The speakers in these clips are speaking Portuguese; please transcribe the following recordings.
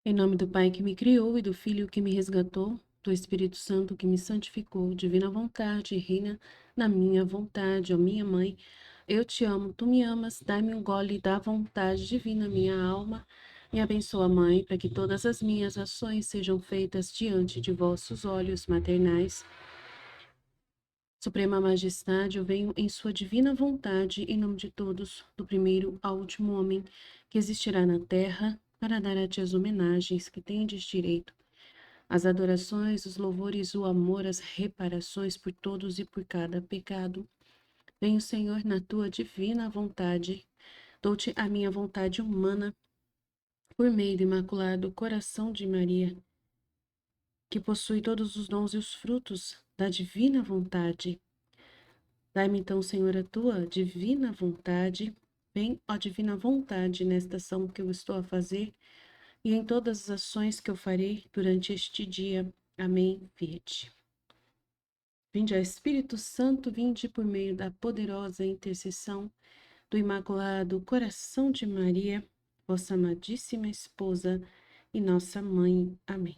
Em nome do Pai que me criou e do Filho que me resgatou, do Espírito Santo que me santificou, divina vontade, reina na minha vontade, ó minha mãe, eu te amo, tu me amas, dai-me um gole da vontade divina, minha alma. Me abençoa, Mãe, para que todas as minhas ações sejam feitas diante de vossos olhos maternais. Suprema Majestade, eu venho em sua divina vontade, em nome de todos, do primeiro ao último homem que existirá na terra, para dar a ti as homenagens que tendes direito, as adorações, os louvores, o amor, as reparações por todos e por cada pecado. Venho, Senhor, na tua divina vontade, dou-te a minha vontade humana, por meio do imaculado coração de Maria, que possui todos os dons e os frutos da divina vontade. Dai-me então, Senhor, a tua divina vontade. Vem, ó divina vontade, nesta ação que eu estou a fazer e em todas as ações que eu farei durante este dia. Amém. Fiat. Vinde, ó Espírito Santo, vinde por meio da poderosa intercessão do Imaculado Coração de Maria, vossa amadíssima esposa e nossa mãe. Amém.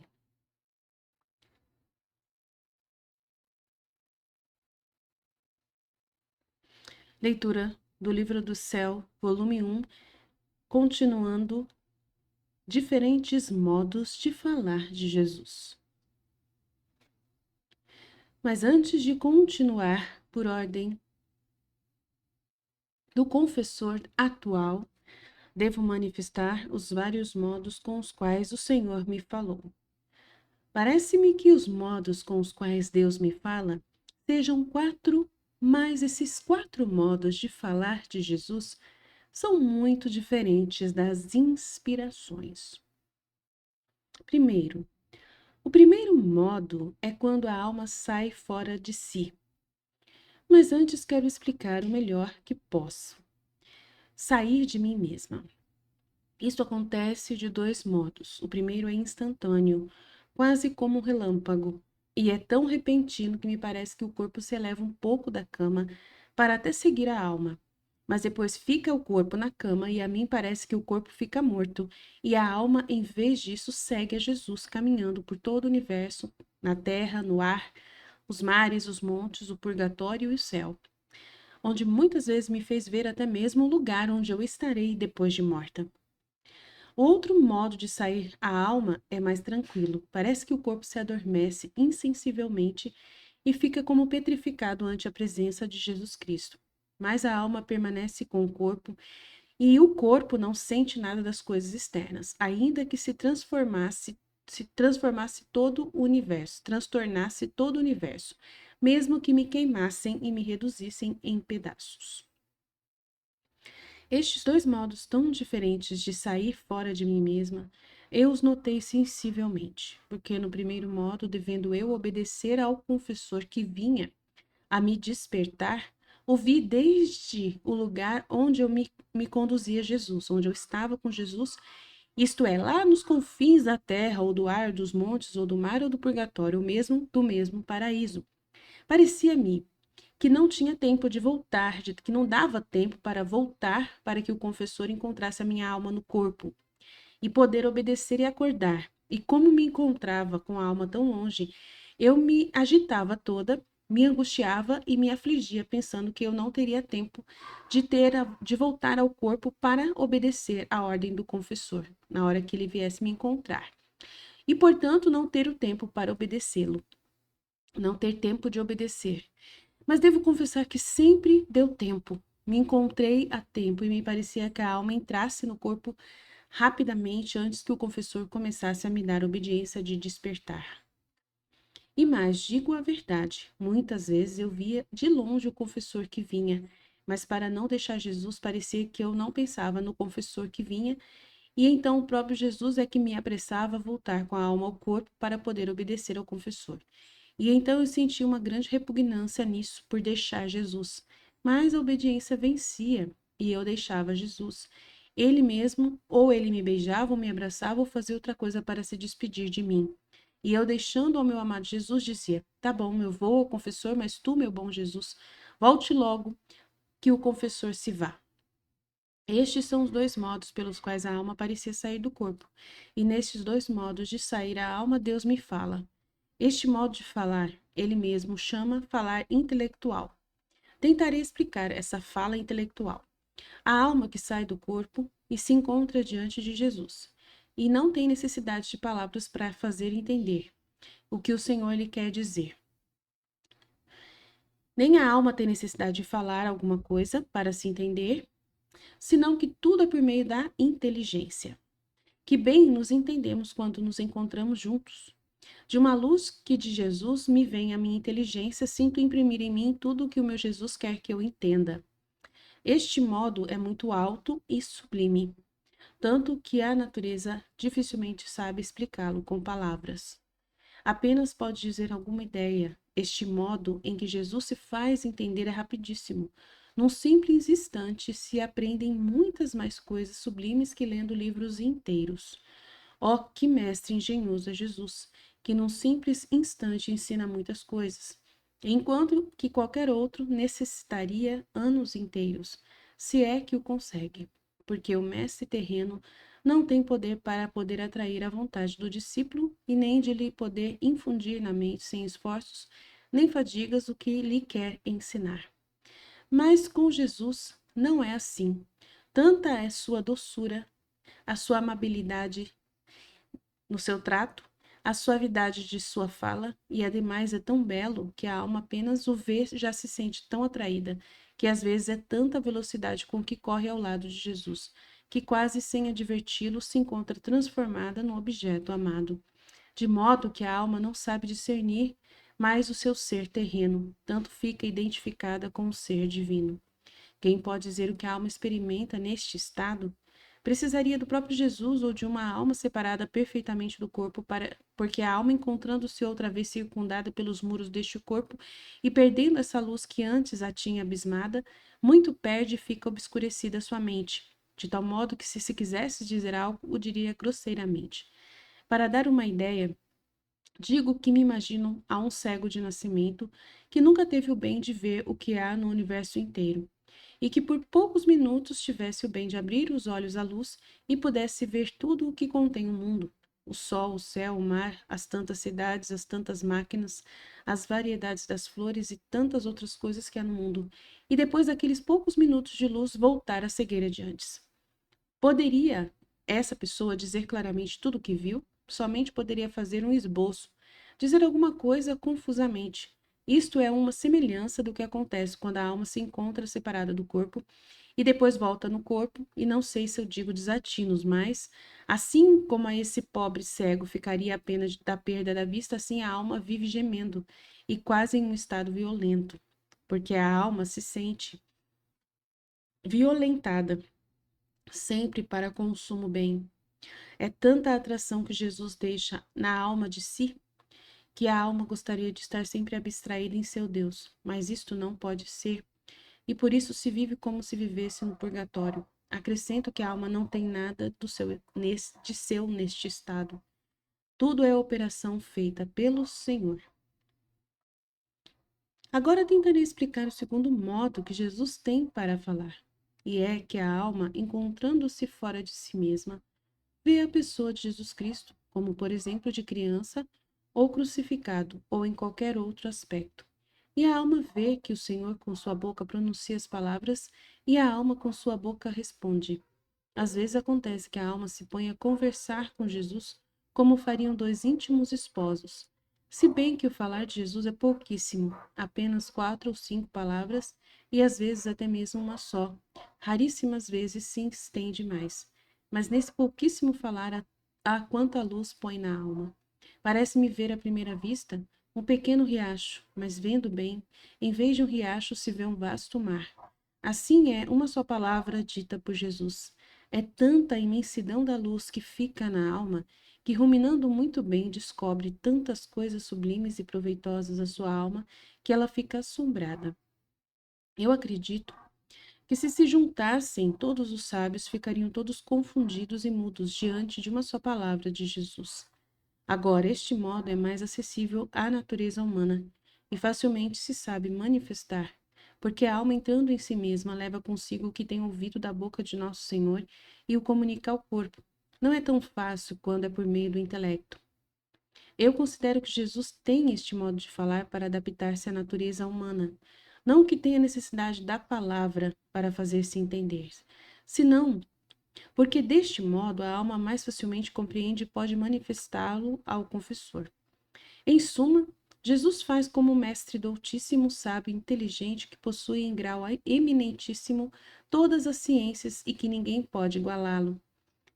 Leitura do Livro do Céu, volume 1, continuando diferentes modos de falar de Jesus. Mas antes de continuar por ordem do confessor atual, devo manifestar os vários modos com os quais o Senhor me falou. Parece-me que os modos com os quais Deus me fala sejam 4, mas esses 4 modos de falar de Jesus são muito diferentes das inspirações. Primeiro, o primeiro modo é quando a alma sai fora de si. Mas antes quero explicar o melhor que posso. Sair de mim mesma. Isso acontece de 2 modos. O primeiro é instantâneo, quase como um relâmpago, e é tão repentino que me parece que o corpo se eleva um pouco da cama para até seguir a alma. Mas depois fica o corpo na cama e a mim parece que o corpo fica morto, e a alma, em vez disso, segue a Jesus caminhando por todo o universo, na terra, no ar, os mares, os montes, o purgatório e o céu, onde muitas vezes me fez ver até mesmo o lugar onde eu estarei depois de morta. Outro modo de sair a alma é mais tranquilo. Parece que o corpo se adormece insensivelmente e fica como petrificado ante a presença de Jesus Cristo. Mas a alma permanece com o corpo e o corpo não sente nada das coisas externas, ainda que se transformasse todo o universo, transtornasse todo o universo, mesmo que me queimassem e me reduzissem em pedaços. Estes 2 modos tão diferentes de sair fora de mim mesma, eu os notei sensivelmente, porque no primeiro modo, devendo eu obedecer ao confessor que vinha a me despertar, ouvi desde o lugar onde eu me conduzia Jesus, onde eu estava com Jesus, isto é, lá nos confins da terra, ou do ar, dos montes, ou do mar, ou do purgatório, ou mesmo do mesmo paraíso. Parecia-me que não tinha tempo de voltar, que não dava tempo para voltar para que o confessor encontrasse a minha alma no corpo e poder obedecer e acordar. E como me encontrava com a alma tão longe, eu me agitava toda, me angustiava e me afligia, pensando que eu não teria tempo de voltar ao corpo para obedecer à ordem do confessor, na hora que ele viesse me encontrar. E, portanto, não ter o tempo para obedecê-lo, não ter tempo de obedecer. Mas devo confessar que sempre deu tempo. Me encontrei a tempo e me parecia que a alma entrasse no corpo rapidamente antes que o confessor começasse a me dar obediência de despertar. E mais, digo a verdade, muitas vezes eu via de longe o confessor que vinha, mas para não deixar Jesus, parecia que eu não pensava no confessor que vinha, e então o próprio Jesus é que me apressava a voltar com a alma ao corpo para poder obedecer ao confessor. E então eu senti uma grande repugnância nisso, por deixar Jesus. Mas a obediência vencia, e eu deixava Jesus. Ele mesmo, ou ele me beijava, ou me abraçava, ou fazia outra coisa para se despedir de mim. E eu, deixando ao meu amado Jesus, dizia: tá bom, eu vou ao confessor, mas tu, meu bom Jesus, volte logo, que o confessor se vá. Estes são os dois modos pelos quais a alma parecia sair do corpo, e nestes dois modos de sair a alma, Deus me fala. Este modo de falar, ele mesmo chama falar intelectual. Tentarei explicar essa fala intelectual. A alma que sai do corpo e se encontra diante de Jesus, e não tem necessidade de palavras para fazer entender o que o Senhor lhe quer dizer. Nem a alma tem necessidade de falar alguma coisa para se entender, senão que tudo é por meio da inteligência. Que bem nos entendemos quando nos encontramos juntos. De uma luz que de Jesus me vem a minha inteligência, sinto imprimir em mim tudo o que o meu Jesus quer que eu entenda. Este modo é muito alto e sublime, tanto que a natureza dificilmente sabe explicá-lo com palavras. Apenas pode dizer alguma ideia. Este modo em que Jesus se faz entender é rapidíssimo. Num simples instante se aprendem muitas mais coisas sublimes que lendo livros inteiros. Ó, que mestre engenhoso é Jesus, que num simples instante ensina muitas coisas, enquanto que qualquer outro necessitaria anos inteiros, se é que o consegue, porque o mestre terreno não tem poder para poder atrair a vontade do discípulo e nem de lhe poder infundir na mente sem esforços nem fadigas o que lhe quer ensinar. Mas com Jesus não é assim. Tanta é sua doçura, a sua amabilidade no seu trato, a suavidade de sua fala, e ademais é tão belo que a alma apenas o vê já se sente tão atraída, que às vezes é tanta velocidade com que corre ao lado de Jesus, que quase sem adverti-lo se encontra transformada no objeto amado, de modo que a alma não sabe discernir mais o seu ser terreno, tanto fica identificada com o ser divino. Quem pode dizer o que a alma experimenta neste estado? Precisaria do próprio Jesus ou de uma alma separada perfeitamente do corpo, porque a alma, encontrando-se outra vez circundada pelos muros deste corpo e perdendo essa luz que antes a tinha abismada, muito perde e fica obscurecida sua mente, de tal modo que, se quisesse dizer algo, o diria grosseiramente. Para dar uma ideia, digo que me imagino a um cego de nascimento que nunca teve o bem de ver o que há no universo inteiro e que por poucos minutos tivesse o bem de abrir os olhos à luz e pudesse ver tudo o que contém o mundo, o sol, o céu, o mar, as tantas cidades, as tantas máquinas, as variedades das flores e tantas outras coisas que há no mundo, e depois daqueles poucos minutos de luz voltar à cegueira de antes. Poderia essa pessoa dizer claramente tudo o que viu? Somente poderia fazer um esboço, dizer alguma coisa confusamente. Isto é uma semelhança do que acontece quando a alma se encontra separada do corpo e depois volta no corpo, e não sei se eu digo desatinos, mas, assim como a esse pobre cego ficaria apenas da perda da vista, assim a alma vive gemendo e quase em um estado violento, porque a alma se sente violentada sempre para consumo bem. É tanta a atração que Jesus deixa na alma de si, que a alma gostaria de estar sempre abstraída em seu Deus, mas isto não pode ser, e por isso se vive como se vivesse no purgatório. Acrescento que a alma não tem nada de seu neste estado. Tudo é operação feita pelo Senhor. Agora tentarei explicar o segundo modo que Jesus tem para falar, e é que a alma, encontrando-se fora de si mesma, vê a pessoa de Jesus Cristo, como por exemplo de criança, ou crucificado, ou em qualquer outro aspecto. E a alma vê que o Senhor com sua boca pronuncia as palavras e a alma com sua boca responde. Às vezes acontece que a alma se põe a conversar com Jesus como fariam dois íntimos esposos. Se bem que o falar de Jesus é pouquíssimo, apenas 4 ou 5 palavras, e às vezes até mesmo uma só. Raríssimas vezes se estende mais. Mas nesse pouquíssimo falar há quanta luz põe na alma. Parece-me ver à primeira vista um pequeno riacho, mas vendo bem, em vez de um riacho se vê um vasto mar. Assim é uma só palavra dita por Jesus. É tanta a imensidão da luz que fica na alma, que ruminando muito bem descobre tantas coisas sublimes e proveitosas à sua alma, que ela fica assombrada. Eu acredito que se juntassem todos os sábios, ficariam todos confundidos e mudos diante de uma só palavra de Jesus. Agora, este modo é mais acessível à natureza humana e facilmente se sabe manifestar, porque a alma entrando em si mesma leva consigo o que tem ouvido da boca de nosso Senhor e o comunica ao corpo. Não é tão fácil quando é por meio do intelecto. Eu considero que Jesus tem este modo de falar para adaptar-se à natureza humana, não que tenha necessidade da palavra para fazer-se entender, senão porque deste modo a alma mais facilmente compreende e pode manifestá-lo ao confessor. Em suma, Jesus faz como mestre doutíssimo, sábio, inteligente, que possui em grau eminentíssimo todas as ciências e que ninguém pode igualá-lo.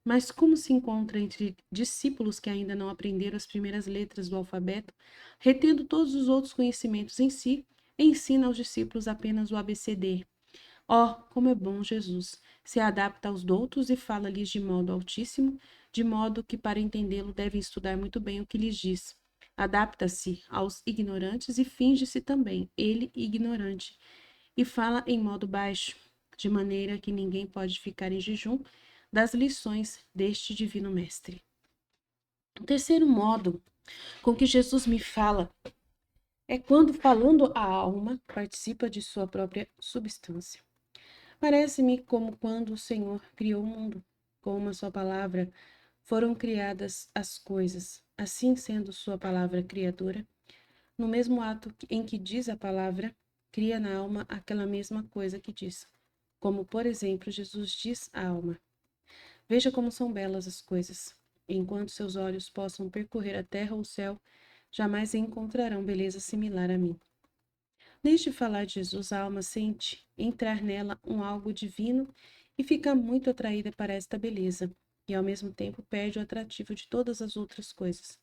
Mas como se encontra entre discípulos que ainda não aprenderam as primeiras letras do alfabeto, retendo todos os outros conhecimentos em si, ensina aos discípulos apenas o ABCD. Oh, como é bom Jesus! Se adapta aos doutos e fala-lhes de modo altíssimo, de modo que para entendê-lo devem estudar muito bem o que lhes diz. Adapta-se aos ignorantes e finge-se também, ele ignorante, e fala em modo baixo, de maneira que ninguém pode ficar em jejum das lições deste divino mestre. O terceiro modo com que Jesus me fala é quando, falando a alma, participa de sua própria substância. Parece-me como quando o Senhor criou o mundo. Com uma só palavra foram criadas as coisas, assim sendo sua palavra criadora. No mesmo ato em que diz a palavra, cria na alma aquela mesma coisa que diz. Como, por exemplo, Jesus diz à alma: Veja como são belas as coisas. Enquanto seus olhos possam percorrer a terra ou o céu, jamais encontrarão beleza similar a mim. Desde falar de Jesus, a alma sente entrar nela um algo divino e fica muito atraída para esta beleza, e ao mesmo tempo perde o atrativo de todas as outras coisas.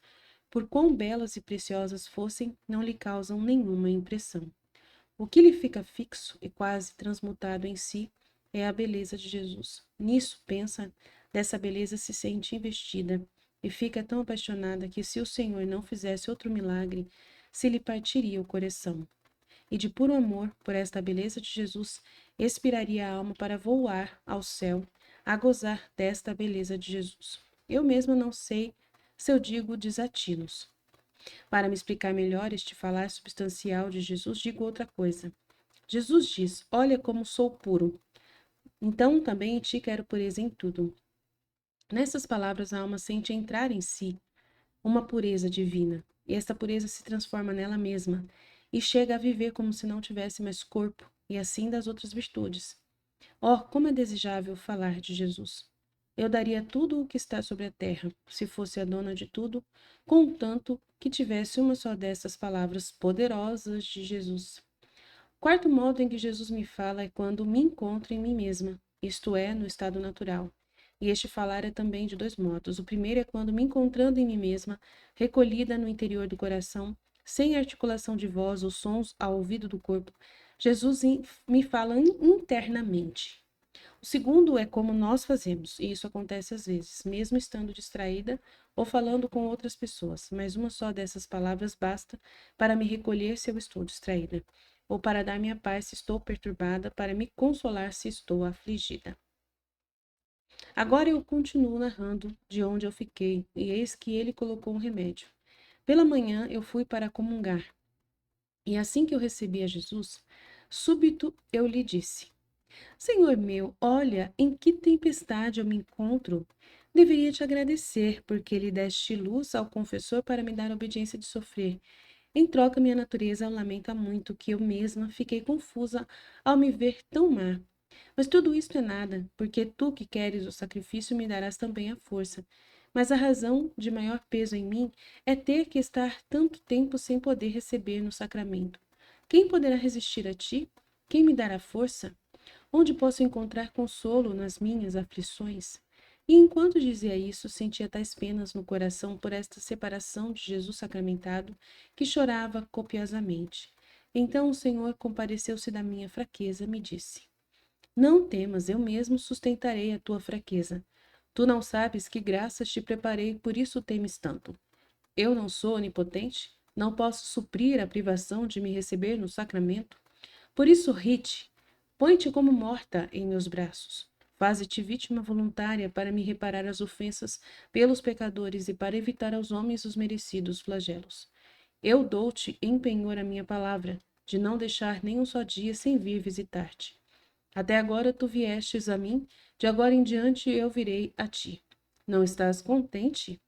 Por quão belas e preciosas fossem, não lhe causam nenhuma impressão. O que lhe fica fixo e quase transmutado em si é a beleza de Jesus. Nisso, pensa, dessa beleza se sente investida e fica tão apaixonada que, se o Senhor não fizesse outro milagre, se lhe partiria o coração. E de puro amor por esta beleza de Jesus, expiraria a alma para voar ao céu, a gozar desta beleza de Jesus. Eu mesma não sei se eu digo desatinos. Para me explicar melhor este falar substancial de Jesus, digo outra coisa. Jesus diz: Olha como sou puro. Então também em ti quero pureza em tudo. Nessas palavras, a alma sente entrar em si uma pureza divina, e esta pureza se transforma nela mesma, e chega a viver como se não tivesse mais corpo, e assim das outras virtudes. Oh, como é desejável falar de Jesus! Eu daria tudo o que está sobre a terra, se fosse a dona de tudo, contanto que tivesse uma só dessas palavras poderosas de Jesus. O quarto modo em que Jesus me fala é quando me encontro em mim mesma, isto é, no estado natural. E este falar é também de dois modos. O primeiro é quando, me encontrando em mim mesma, recolhida no interior do coração, sem articulação de voz ou sons ao ouvido do corpo, Jesus me fala internamente. O segundo é como nós fazemos, e isso acontece às vezes, mesmo estando distraída ou falando com outras pessoas, mas uma só dessas palavras basta para me recolher se eu estou distraída, ou para dar-me a paz se estou perturbada, para me consolar se estou afligida. Agora eu continuo narrando de onde eu fiquei, e eis que ele colocou um remédio. Pela manhã eu fui para comungar, e assim que eu recebi a Jesus, súbito eu lhe disse: Senhor meu, olha em que tempestade eu me encontro. Deveria te agradecer, porque lhe deste luz ao confessor para me dar a obediência de sofrer. Em troca, minha natureza lamenta muito que eu mesma fiquei confusa ao me ver tão má. Mas tudo isto é nada, porque tu que queres o sacrifício me darás também a força. Mas a razão de maior peso em mim é ter que estar tanto tempo sem poder receber no sacramento. Quem poderá resistir a ti? Quem me dará força? Onde posso encontrar consolo nas minhas aflições? E enquanto dizia isso, sentia tais penas no coração por esta separação de Jesus sacramentado, que chorava copiosamente. Então o Senhor compadeceu-se da minha fraqueza, me disse: Não temas, eu mesmo sustentarei a tua fraqueza. Tu não sabes que graças te preparei, por isso temes tanto. Eu não sou onipotente? Não posso suprir a privação de me receber no sacramento? Por isso ri-te, põe-te como morta em meus braços. Faze-te vítima voluntária para me reparar as ofensas pelos pecadores e para evitar aos homens os merecidos flagelos. Eu dou-te em penhor a minha palavra. de não deixar nem um só dia sem vir visitar-te. Até agora tu viestes a mim, de agora em diante eu virei a ti. Não estás contente?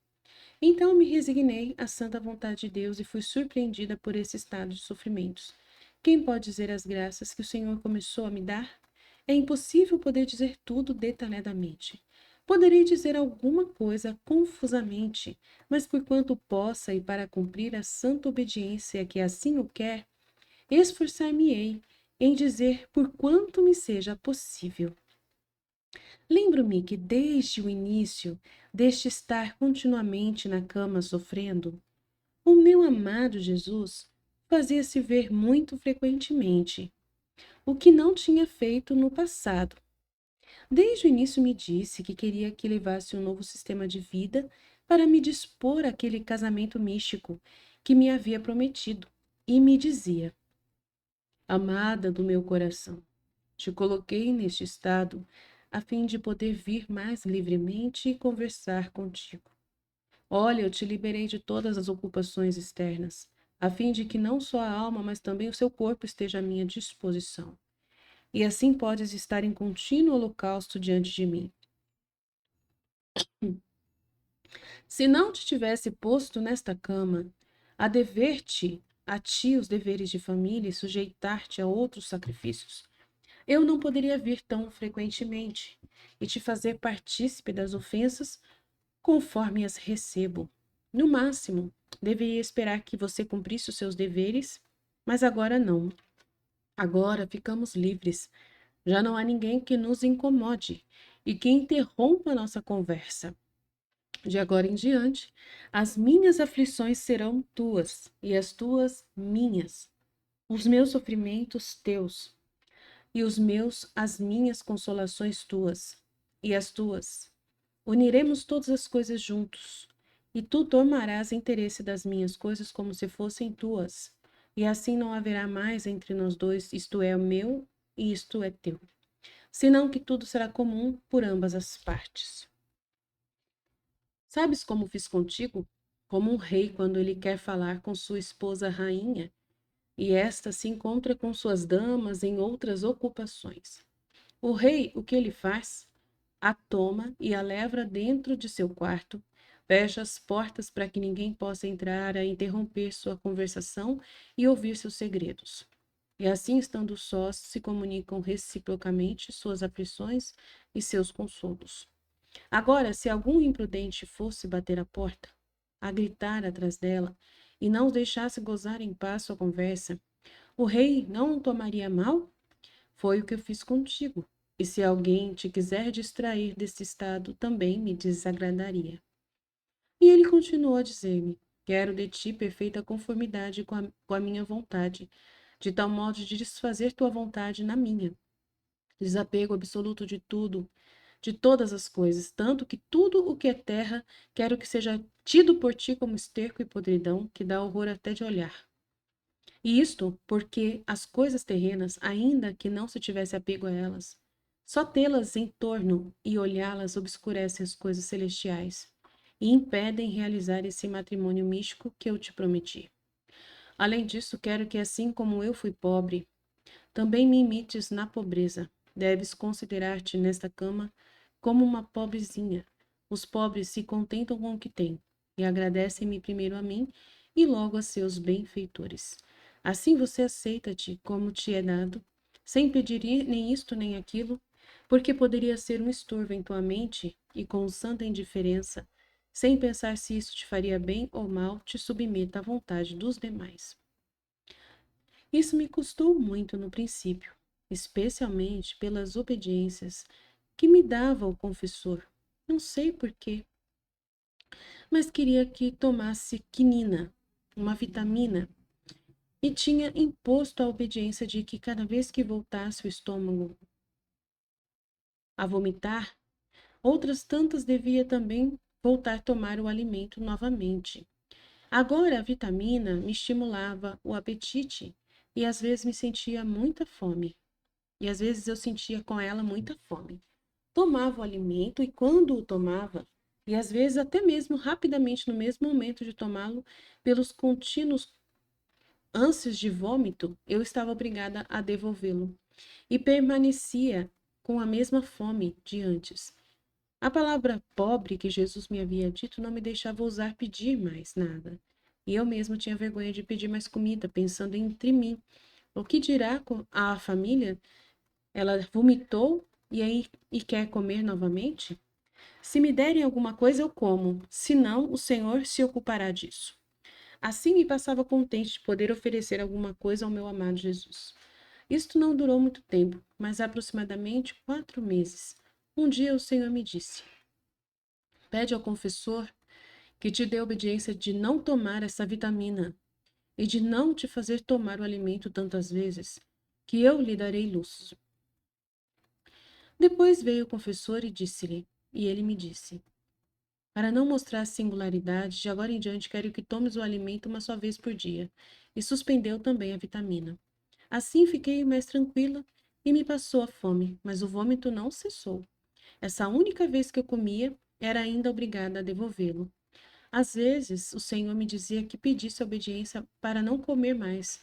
Então me resignei à santa vontade de Deus e fui surpreendida por esse estado de sofrimentos. Quem pode dizer as graças que o Senhor começou a me dar? É impossível poder dizer tudo detalhadamente. Poderei dizer alguma coisa confusamente, mas por quanto possa e para cumprir a santa obediência que assim o quer, esforçar-me-ei em dizer por quanto me seja possível. Lembro-me que desde o início deste estar continuamente na cama sofrendo, o meu amado Jesus fazia-se ver muito frequentemente, o que não tinha feito no passado. Desde o início me disse que queria que levasse um novo sistema de vida para me dispor àquele casamento místico que me havia prometido, e me dizia: Amada do meu coração, te coloquei neste estado a fim de poder vir mais livremente e conversar contigo. Olha, eu te liberei de todas as ocupações externas, a fim de que não só a alma, mas também o seu corpo esteja à minha disposição. E assim podes estar em contínuo holocausto diante de mim. Se não te tivesse posto nesta cama, a dever-te a ti os deveres de família e sujeitar-te a outros sacrifícios, eu não poderia vir tão frequentemente e te fazer partícipe das ofensas conforme as recebo. No máximo, deveria esperar que você cumprisse os seus deveres, mas agora não. Agora ficamos livres. Já não há ninguém que nos incomode e que interrompa nossa conversa. De agora em diante, as minhas aflições serão tuas e as tuas minhas. Os meus sofrimentos teus e os meus as minhas consolações tuas e as tuas. Uniremos todas as coisas juntos, e tu tomarás interesse das minhas coisas como se fossem tuas, e assim não haverá mais entre nós dois, isto é meu e isto é teu, senão que tudo será comum por ambas as partes. Sabes como fiz contigo? Como um rei quando ele quer falar com sua esposa rainha, e esta se encontra com suas damas em outras ocupações. O rei, o que ele faz? A toma e a leva dentro de seu quarto, fecha as portas para que ninguém possa entrar a interromper sua conversação e ouvir seus segredos. E assim, estando sós, se comunicam reciprocamente suas aflições e seus consolos. Agora, se algum imprudente fosse bater à porta, a gritar atrás dela, e não os deixasse gozar em paz sua conversa, o rei não o tomaria mal? Foi o que eu fiz contigo. E se alguém te quiser distrair desse estado, também me desagradaria. E ele continuou a dizer-me: Quero de ti perfeita conformidade com a minha vontade, de tal modo de desfazer tua vontade na minha. Desapego absoluto de tudo, de todas as coisas, tanto que tudo o que é terra quero que seja tido por ti como esterco e podridão, que dá horror até de olhar. E isto porque as coisas terrenas, ainda que não se tivesse apego a elas, só tê-las em torno e olhá-las obscurece as coisas celestiais e impedem realizar esse matrimônio místico que eu te prometi. Além disso, quero que, assim como eu fui pobre, também me imites na pobreza. Deves considerar-te nesta cama como uma pobrezinha. Os pobres se contentam com o que têm e agradecem-me primeiro a mim e logo a seus benfeitores. Assim você aceita-te como te é dado, sem pedir nem isto nem aquilo, porque poderia ser um estorvo em tua mente e com santa indiferença, sem pensar se isso te faria bem ou mal, te submeta à vontade dos demais. Isso me custou muito no princípio, especialmente pelas obediências que me dava o confessor. Não sei por quê, mas queria que tomasse quinina, uma vitamina, e tinha imposto a obediência de que cada vez que voltasse o estômago a vomitar, outras tantas devia também voltar a tomar o alimento novamente. Agora a vitamina me estimulava o apetite e às vezes me sentia muita fome. E às vezes eu sentia com ela muita fome. Tomava o alimento e quando o tomava, e às vezes até mesmo rapidamente no mesmo momento de tomá-lo, pelos contínuos ânsias de vômito, eu estava obrigada a devolvê-lo. E permanecia com a mesma fome de antes. A palavra pobre que Jesus me havia dito não me deixava ousar pedir mais nada. E eu mesmo tinha vergonha de pedir mais comida, pensando entre mim. O que dirá a família? Ela vomitou e quer comer novamente? Se me derem alguma coisa, eu como. Se não, o Senhor se ocupará disso. Assim me passava contente de poder oferecer alguma coisa ao meu amado Jesus. Isto não durou muito tempo, mas aproximadamente 4 meses. Um dia o Senhor me disse: pede ao confessor que te dê obediência de não tomar essa vitamina e de não te fazer tomar o alimento tantas vezes, que eu lhe darei luz. Depois veio o confessor e disse-lhe, e ele me disse: para não mostrar singularidade, de agora em diante quero que tomes o alimento uma só vez por dia. E suspendeu também a vitamina. Assim fiquei mais tranquila e me passou a fome, mas o vômito não cessou. Essa única vez que eu comia, era ainda obrigada a devolvê-lo. Às vezes, o Senhor me dizia que pedisse obediência para não comer mais,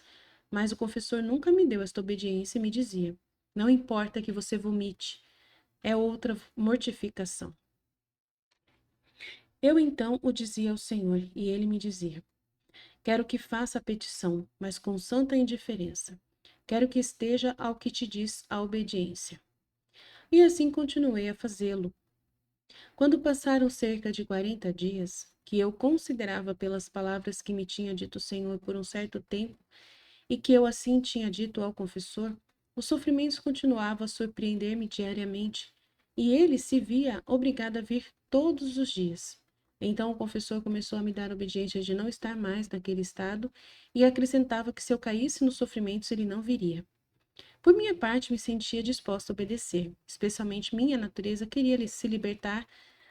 mas o confessor nunca me deu esta obediência e me dizia: não importa que você vomite, é outra mortificação. Eu então o dizia ao Senhor, e ele me dizia: quero que faça a petição, mas com santa indiferença. Quero que esteja ao que te diz a obediência. E assim continuei a fazê-lo. Quando passaram cerca de 40 dias, que eu considerava pelas palavras que me tinha dito o Senhor por um certo tempo, e que eu assim tinha dito ao confessor, os sofrimentos continuavam a surpreender-me diariamente, e ele se via obrigado a vir todos os dias. Então o confessor começou a me dar obediência de não estar mais naquele estado e acrescentava que se eu caísse nos sofrimentos ele não viria. Por minha parte, me sentia disposta a obedecer, especialmente minha natureza queria se libertar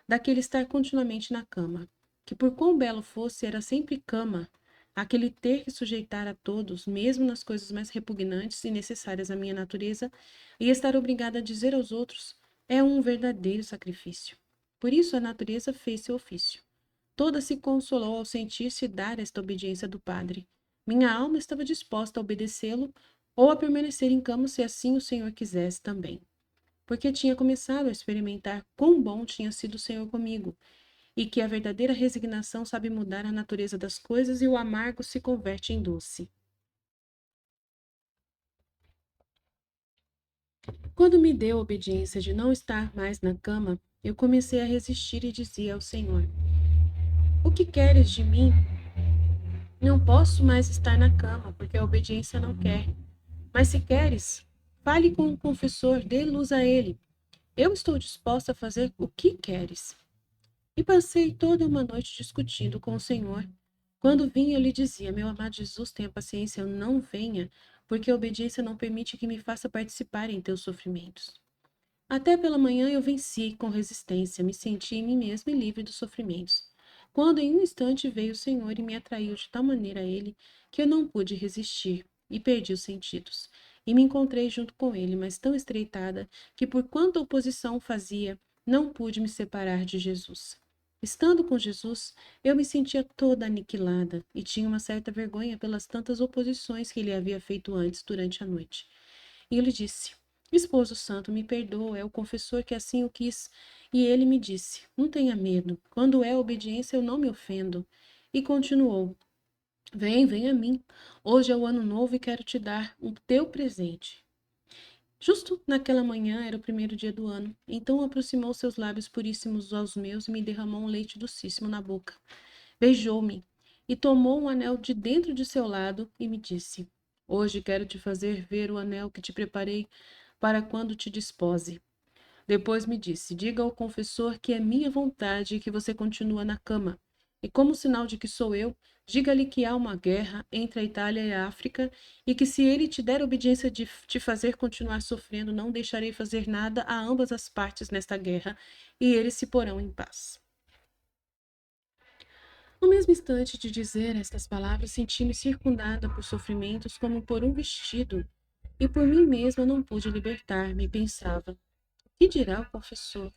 daquele estar continuamente na cama, que por quão belo fosse, era sempre cama, aquele ter que sujeitar a todos, mesmo nas coisas mais repugnantes e necessárias à minha natureza, e estar obrigada a dizer aos outros, é um verdadeiro sacrifício. Por isso a natureza fez seu ofício. Toda se consolou ao sentir-se dar esta obediência do Padre. Minha alma estava disposta a obedecê-lo ou a permanecer em cama se assim o Senhor quisesse também. Porque tinha começado a experimentar quão bom tinha sido o Senhor comigo, e que a verdadeira resignação sabe mudar a natureza das coisas e o amargo se converte em doce. Quando me deu a obediência de não estar mais na cama, eu comecei a resistir e dizia ao Senhor: o que queres de mim? Não posso mais estar na cama, porque a obediência não quer. Mas se queres, fale com o confessor, dê luz a ele. Eu estou disposta a fazer o que queres. E passei toda uma noite discutindo com o Senhor. Quando vinha, eu lhe dizia: meu amado Jesus, tenha paciência, eu não venha, porque a obediência não permite que me faça participar em teus sofrimentos. Até pela manhã eu venci com resistência, me senti em mim mesma e livre dos sofrimentos. Quando em um instante veio o Senhor e me atraiu de tal maneira a ele que eu não pude resistir e perdi os sentidos. E me encontrei junto com ele, mas tão estreitada que por quanta oposição fazia, não pude me separar de Jesus. Estando com Jesus, eu me sentia toda aniquilada e tinha uma certa vergonha pelas tantas oposições que ele havia feito antes durante a noite. E eu lhe disse: Esposo Santo, me perdoa, é o confessor que assim o quis. E ele me disse: não tenha medo, quando é obediência eu não me ofendo. E continuou: vem a mim. Hoje é o ano novo e quero te dar o teu presente. Justo naquela manhã era o primeiro dia do ano. Então aproximou seus lábios puríssimos aos meus e me derramou um leite docíssimo na boca. Beijou-me e tomou um anel de dentro de seu lado e me disse: hoje quero te fazer ver o anel que te preparei para quando te dispose. Depois me disse: diga ao confessor que é minha vontade e que você continua na cama. E como sinal de que sou eu, diga-lhe que há uma guerra entre a Itália e a África e que se ele te der obediência de te fazer continuar sofrendo, não deixarei fazer nada a ambas as partes nesta guerra e eles se porão em paz. No mesmo instante de dizer estas palavras, senti-me circundada por sofrimentos como por um vestido, e por mim mesma não pude libertar-me, pensava: que dirá o confessor?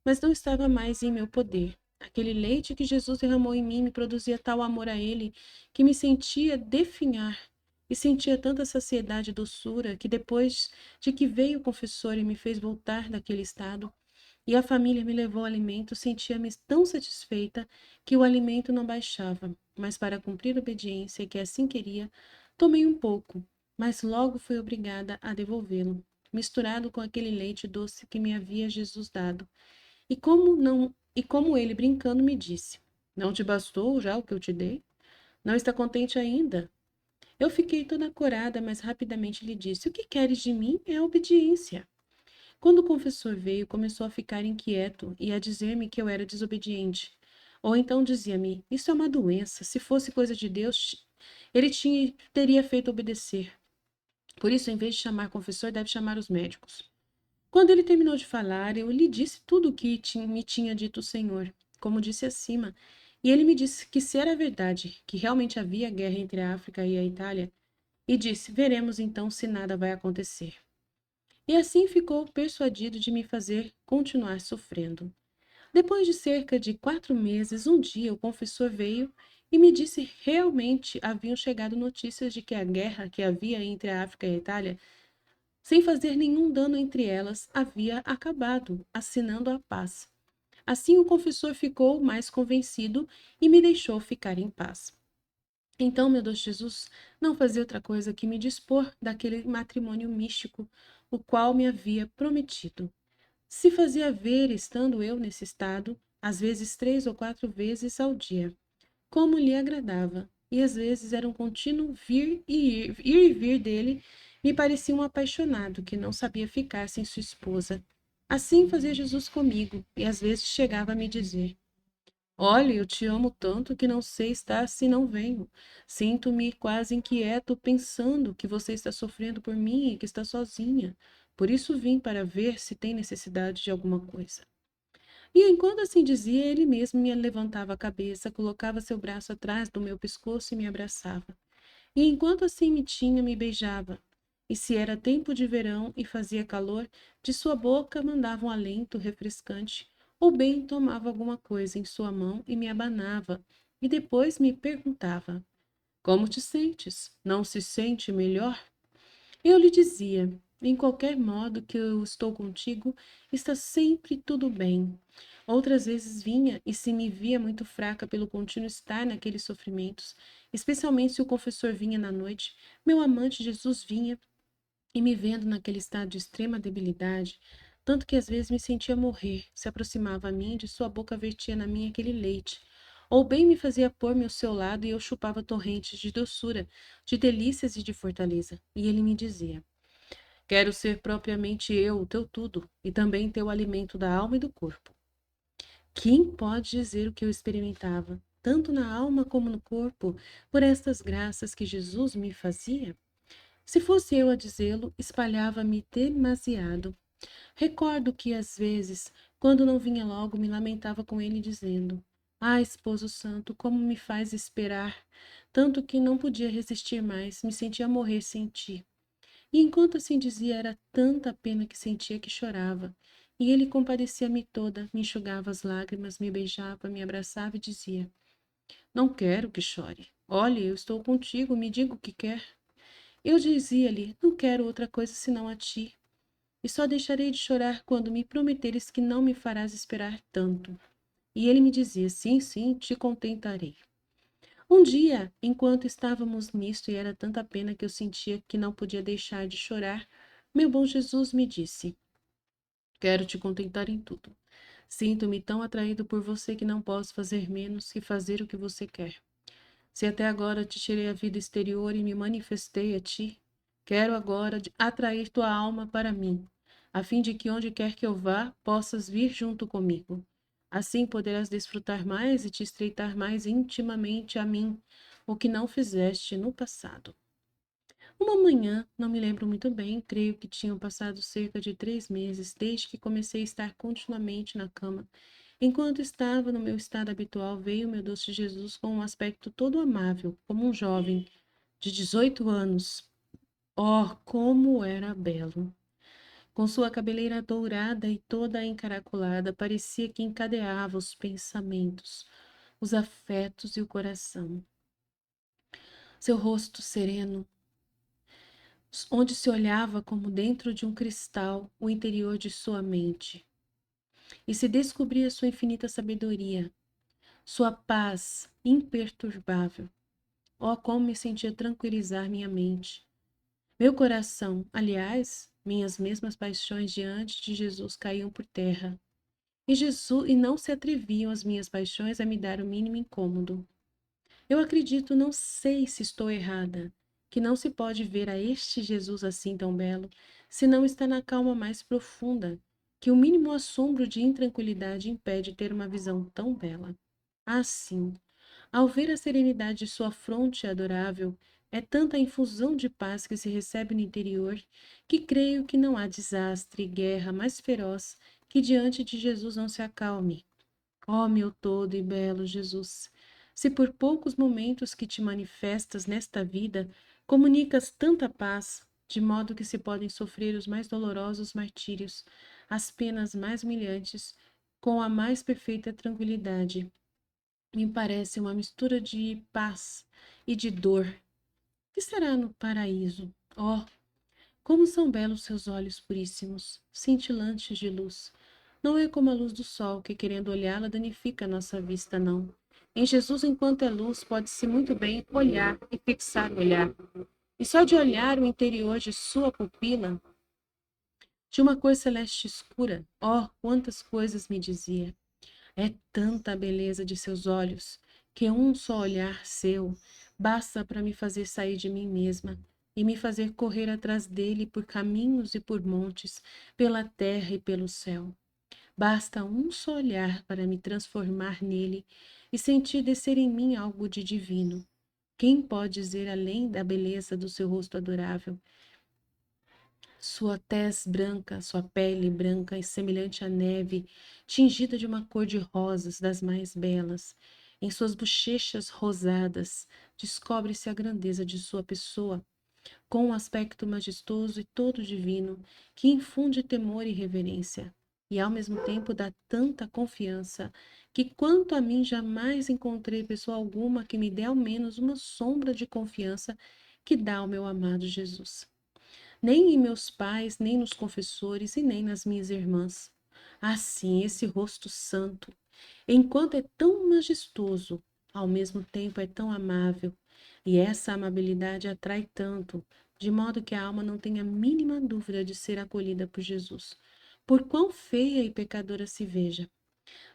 Mas não estava mais em meu poder. Aquele leite que Jesus derramou em mim me produzia tal amor a ele que me sentia definhar e sentia tanta saciedade e doçura que depois de que veio o confessor e me fez voltar daquele estado, e a família me levou ao alimento, sentia-me tão satisfeita que o alimento não baixava, mas para cumprir a obediência que assim queria, tomei um pouco, mas logo fui obrigada a devolvê-lo, misturado com aquele leite doce que me havia Jesus dado. E como ele brincando me disse: Não te bastou já o que eu te dei? Não está contente ainda? Eu fiquei toda corada, mas rapidamente lhe disse: O que queres de mim é obediência. Quando o confessor veio, começou a ficar inquieto e a dizer-me que eu era desobediente. Ou então dizia-me: Isso é uma doença. Se fosse coisa de Deus, teria feito obedecer. Por isso, em vez de chamar confessor, deve chamar os médicos. Quando ele terminou de falar, eu lhe disse tudo o que me tinha dito o Senhor, como disse acima. E ele me disse que se era verdade, que realmente havia guerra entre a África e a Itália, e disse: Veremos então se nada vai acontecer. E assim ficou persuadido de me fazer continuar sofrendo. Depois de cerca de 4 meses, um dia o confessor veio e me disse que realmente haviam chegado notícias de que a guerra que havia entre a África e a Itália, sem fazer nenhum dano entre elas, havia acabado, assinando a paz. Assim o confessor ficou mais convencido e me deixou ficar em paz. Então, meu Deus Jesus não fazia outra coisa que me dispor daquele matrimônio místico, o qual me havia prometido. Se fazia ver, estando eu nesse estado, às vezes 3 ou 4 vezes ao dia, como lhe agradava, e às vezes era um contínuo ir e vir dele, me parecia um apaixonado que não sabia ficar sem sua esposa. Assim fazia Jesus comigo, e às vezes chegava a me dizer: Olha, eu te amo tanto que não sei estar se não venho. Sinto-me quase inquieto pensando que você está sofrendo por mim e que está sozinha. Por isso vim para ver se tem necessidade de alguma coisa. E enquanto assim dizia, ele mesmo me levantava a cabeça, colocava seu braço atrás do meu pescoço e me abraçava. E enquanto assim me tinha, me beijava. E se era tempo de verão e fazia calor, de sua boca mandava um alento refrescante, ou bem tomava alguma coisa em sua mão e me abanava, e depois me perguntava: Como te sentes? Não se sente melhor? Eu lhe dizia: Em qualquer modo que eu estou contigo, está sempre tudo bem. Outras vezes vinha, e se me via muito fraca pelo contínuo estar naqueles sofrimentos, especialmente se o confessor vinha na noite, meu amante Jesus vinha, e me vendo naquele estado de extrema debilidade, tanto que às vezes me sentia morrer, se aproximava a mim, e de sua boca vertia na minha aquele leite. Ou bem me fazia pôr-me ao seu lado e eu chupava torrentes de doçura, de delícias e de fortaleza. E ele me dizia: Quero ser propriamente eu, o teu tudo, e também teu alimento da alma e do corpo. Quem pode dizer o que eu experimentava, tanto na alma como no corpo, por estas graças que Jesus me fazia? Se fosse eu a dizê-lo, espalhava-me demasiado. Recordo que, às vezes, quando não vinha logo, me lamentava com ele, dizendo: Ah, esposo santo, como me faz esperar, tanto que não podia resistir mais, me sentia morrer sem ti. E enquanto assim dizia, era tanta pena que sentia que chorava. E ele compadecia-me toda, me enxugava as lágrimas, me beijava, me abraçava e dizia: Não quero que chore. Olhe, eu estou contigo, me diga o que quer. Eu dizia-lhe: Não quero outra coisa senão a ti. E só deixarei de chorar quando me prometeres que não me farás esperar tanto. E ele me dizia: Sim, sim, te contentarei. Um dia, enquanto estávamos nisto e era tanta pena que eu sentia que não podia deixar de chorar, meu bom Jesus me disse: Quero te contentar em tudo. Sinto-me tão atraído por você que não posso fazer menos que fazer o que você quer. Se até agora te tirei a vida exterior e me manifestei a ti, quero agora atrair tua alma para mim, a fim de que onde quer que eu vá, possas vir junto comigo. Assim poderás desfrutar mais e te estreitar mais intimamente a mim, o que não fizeste no passado. Uma manhã, não me lembro muito bem, creio que tinham passado cerca de 3 meses desde que comecei a estar continuamente na cama. Enquanto estava no meu estado habitual, veio meu doce Jesus com um aspecto todo amável, como um jovem de 18 anos. Oh, como era belo! Com sua cabeleira dourada e toda encaracolada, parecia que encadeava os pensamentos, os afetos e o coração. Seu rosto sereno, onde se olhava como dentro de um cristal o interior de sua mente, e se descobria sua infinita sabedoria, sua paz imperturbável. Oh, como me sentia tranquilizar minha mente. Meu coração, aliás, minhas mesmas paixões diante de Jesus caíam por terra. E não se atreviam as minhas paixões a me dar o mínimo incômodo. Eu acredito, não sei se estou errada, que não se pode ver a este Jesus assim tão belo, se não está na calma mais profunda, que o mínimo assombro de intranquilidade impede ter uma visão tão bela. Assim, ao ver a serenidade de sua fronte adorável, é tanta a infusão de paz que se recebe no interior, que creio que não há desastre e guerra mais feroz que diante de Jesus não se acalme. Ó meu todo e belo Jesus, se por poucos momentos que te manifestas nesta vida, comunicas tanta paz, de modo que se podem sofrer os mais dolorosos martírios, as penas mais humilhantes, com a mais perfeita tranquilidade, me parece uma mistura de paz e de dor. Que será no paraíso? Oh, como são belos seus olhos puríssimos, cintilantes de luz. Não é como a luz do sol, que querendo olhá-la danifica a nossa vista, não. Em Jesus, enquanto é luz, pode-se muito bem olhar e fixar o olhar. E só de olhar o interior de sua pupila, de uma cor celeste escura, oh, quantas coisas me dizia. É tanta a beleza de seus olhos, que um só olhar seu basta para me fazer sair de mim mesma e me fazer correr atrás dele por caminhos e por montes, pela terra e pelo céu. Basta um só olhar para me transformar nele e sentir descer em mim algo de divino. Quem pode dizer além da beleza do seu rosto adorável? Sua tez branca, sua pele branca e semelhante à neve, tingida de uma cor de rosas das mais belas. Em suas bochechas rosadas, descobre-se a grandeza de sua pessoa, com um aspecto majestoso e todo divino, que infunde temor e reverência, e ao mesmo tempo dá tanta confiança, que quanto a mim jamais encontrei pessoa alguma que me dê ao menos uma sombra de confiança que dá ao meu amado Jesus. Nem em meus pais, nem nos confessores e nem nas minhas irmãs. Assim, esse rosto santo, enquanto é tão majestoso, ao mesmo tempo é tão amável, e essa amabilidade atrai tanto, de modo que a alma não tenha a mínima dúvida de ser acolhida por Jesus. Por quão feia e pecadora se veja.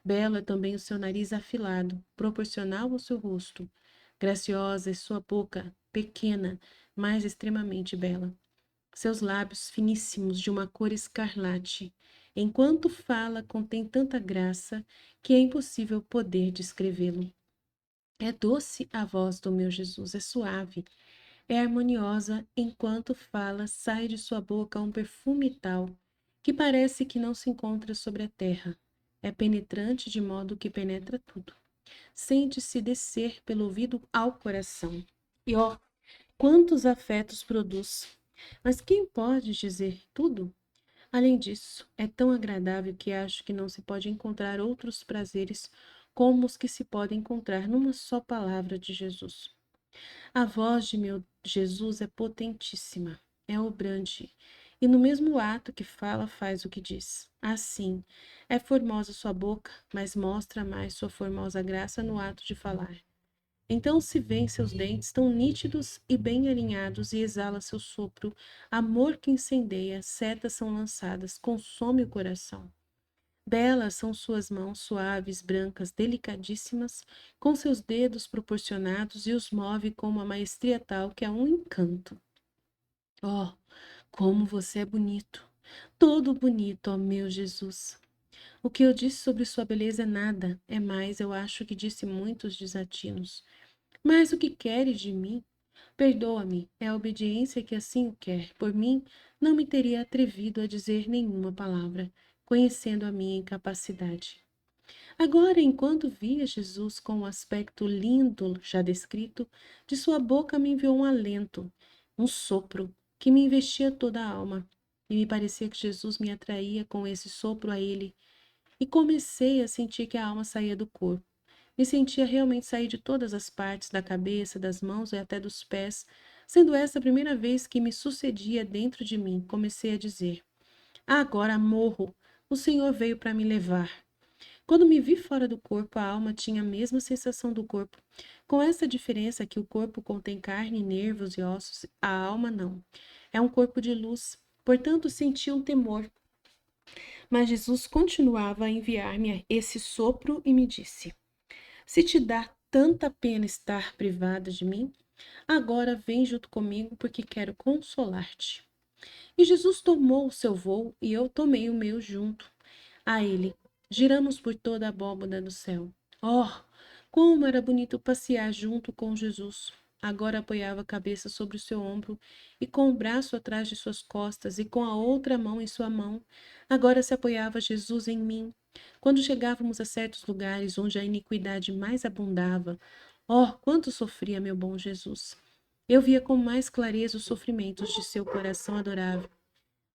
Belo é também o seu nariz afilado, proporcional ao seu rosto. Graciosa é sua boca, pequena, mas extremamente bela. Seus lábios finíssimos de uma cor escarlate. Enquanto fala, contém tanta graça que é impossível poder descrevê-lo. É doce a voz do meu Jesus, é suave, é harmoniosa, enquanto fala, sai de sua boca um perfume tal que parece que não se encontra sobre a terra. É penetrante de modo que penetra tudo. Sente-se descer pelo ouvido ao coração. E ó, quantos afetos produz! Mas quem pode dizer tudo? Além disso, é tão agradável que acho que não se pode encontrar outros prazeres como os que se podem encontrar numa só palavra de Jesus. A voz de meu Jesus é potentíssima, é obrante, e no mesmo ato que fala, faz o que diz. Assim, é formosa sua boca, mas mostra mais sua formosa graça no ato de falar. Então se vêem seus dentes tão nítidos e bem alinhados e exala seu sopro, amor que incendeia, setas são lançadas, consome o coração. Belas são suas mãos suaves, brancas, delicadíssimas, com seus dedos proporcionados e os move com uma maestria tal que é um encanto. Oh, como você é bonito! Todo bonito, ó meu Jesus! O que eu disse sobre sua beleza é nada, é mais, eu acho que disse muitos desatinos. Mas o que queres de mim? Perdoa-me, é a obediência que assim o quer. Por mim, não me teria atrevido a dizer nenhuma palavra, conhecendo a minha incapacidade. Agora, enquanto via Jesus com o aspecto lindo já descrito, de sua boca me enviou um alento, um sopro, que me investia toda a alma. e me parecia que Jesus me atraía com esse sopro a ele, e comecei a sentir que a alma saía do corpo. Me sentia realmente sair de todas as partes, da cabeça, das mãos e até dos pés, sendo essa a primeira vez que me sucedia dentro de mim. Comecei a dizer: agora morro, o Senhor veio para me levar. Quando me vi fora do corpo, a alma tinha a mesma sensação do corpo, com essa diferença que o corpo contém carne, nervos e ossos, a alma não. É um corpo de luz, portanto senti um temor. Mas Jesus continuava a enviar-me esse sopro e me disse: se te dá tanta pena estar privada de mim, agora vem junto comigo porque quero consolar-te. E Jesus tomou o seu voo e eu tomei o meu junto a ele. Giramos por toda a abóbada do céu. Oh, como era bonito passear junto com Jesus! Agora apoiava a cabeça sobre o seu ombro e com o braço atrás de suas costas e com a outra mão em sua mão. Agora se apoiava Jesus em mim. Quando chegávamos a certos lugares onde a iniquidade mais abundava, oh, quanto sofria meu bom Jesus! Eu via com mais clareza os sofrimentos de seu coração adorável.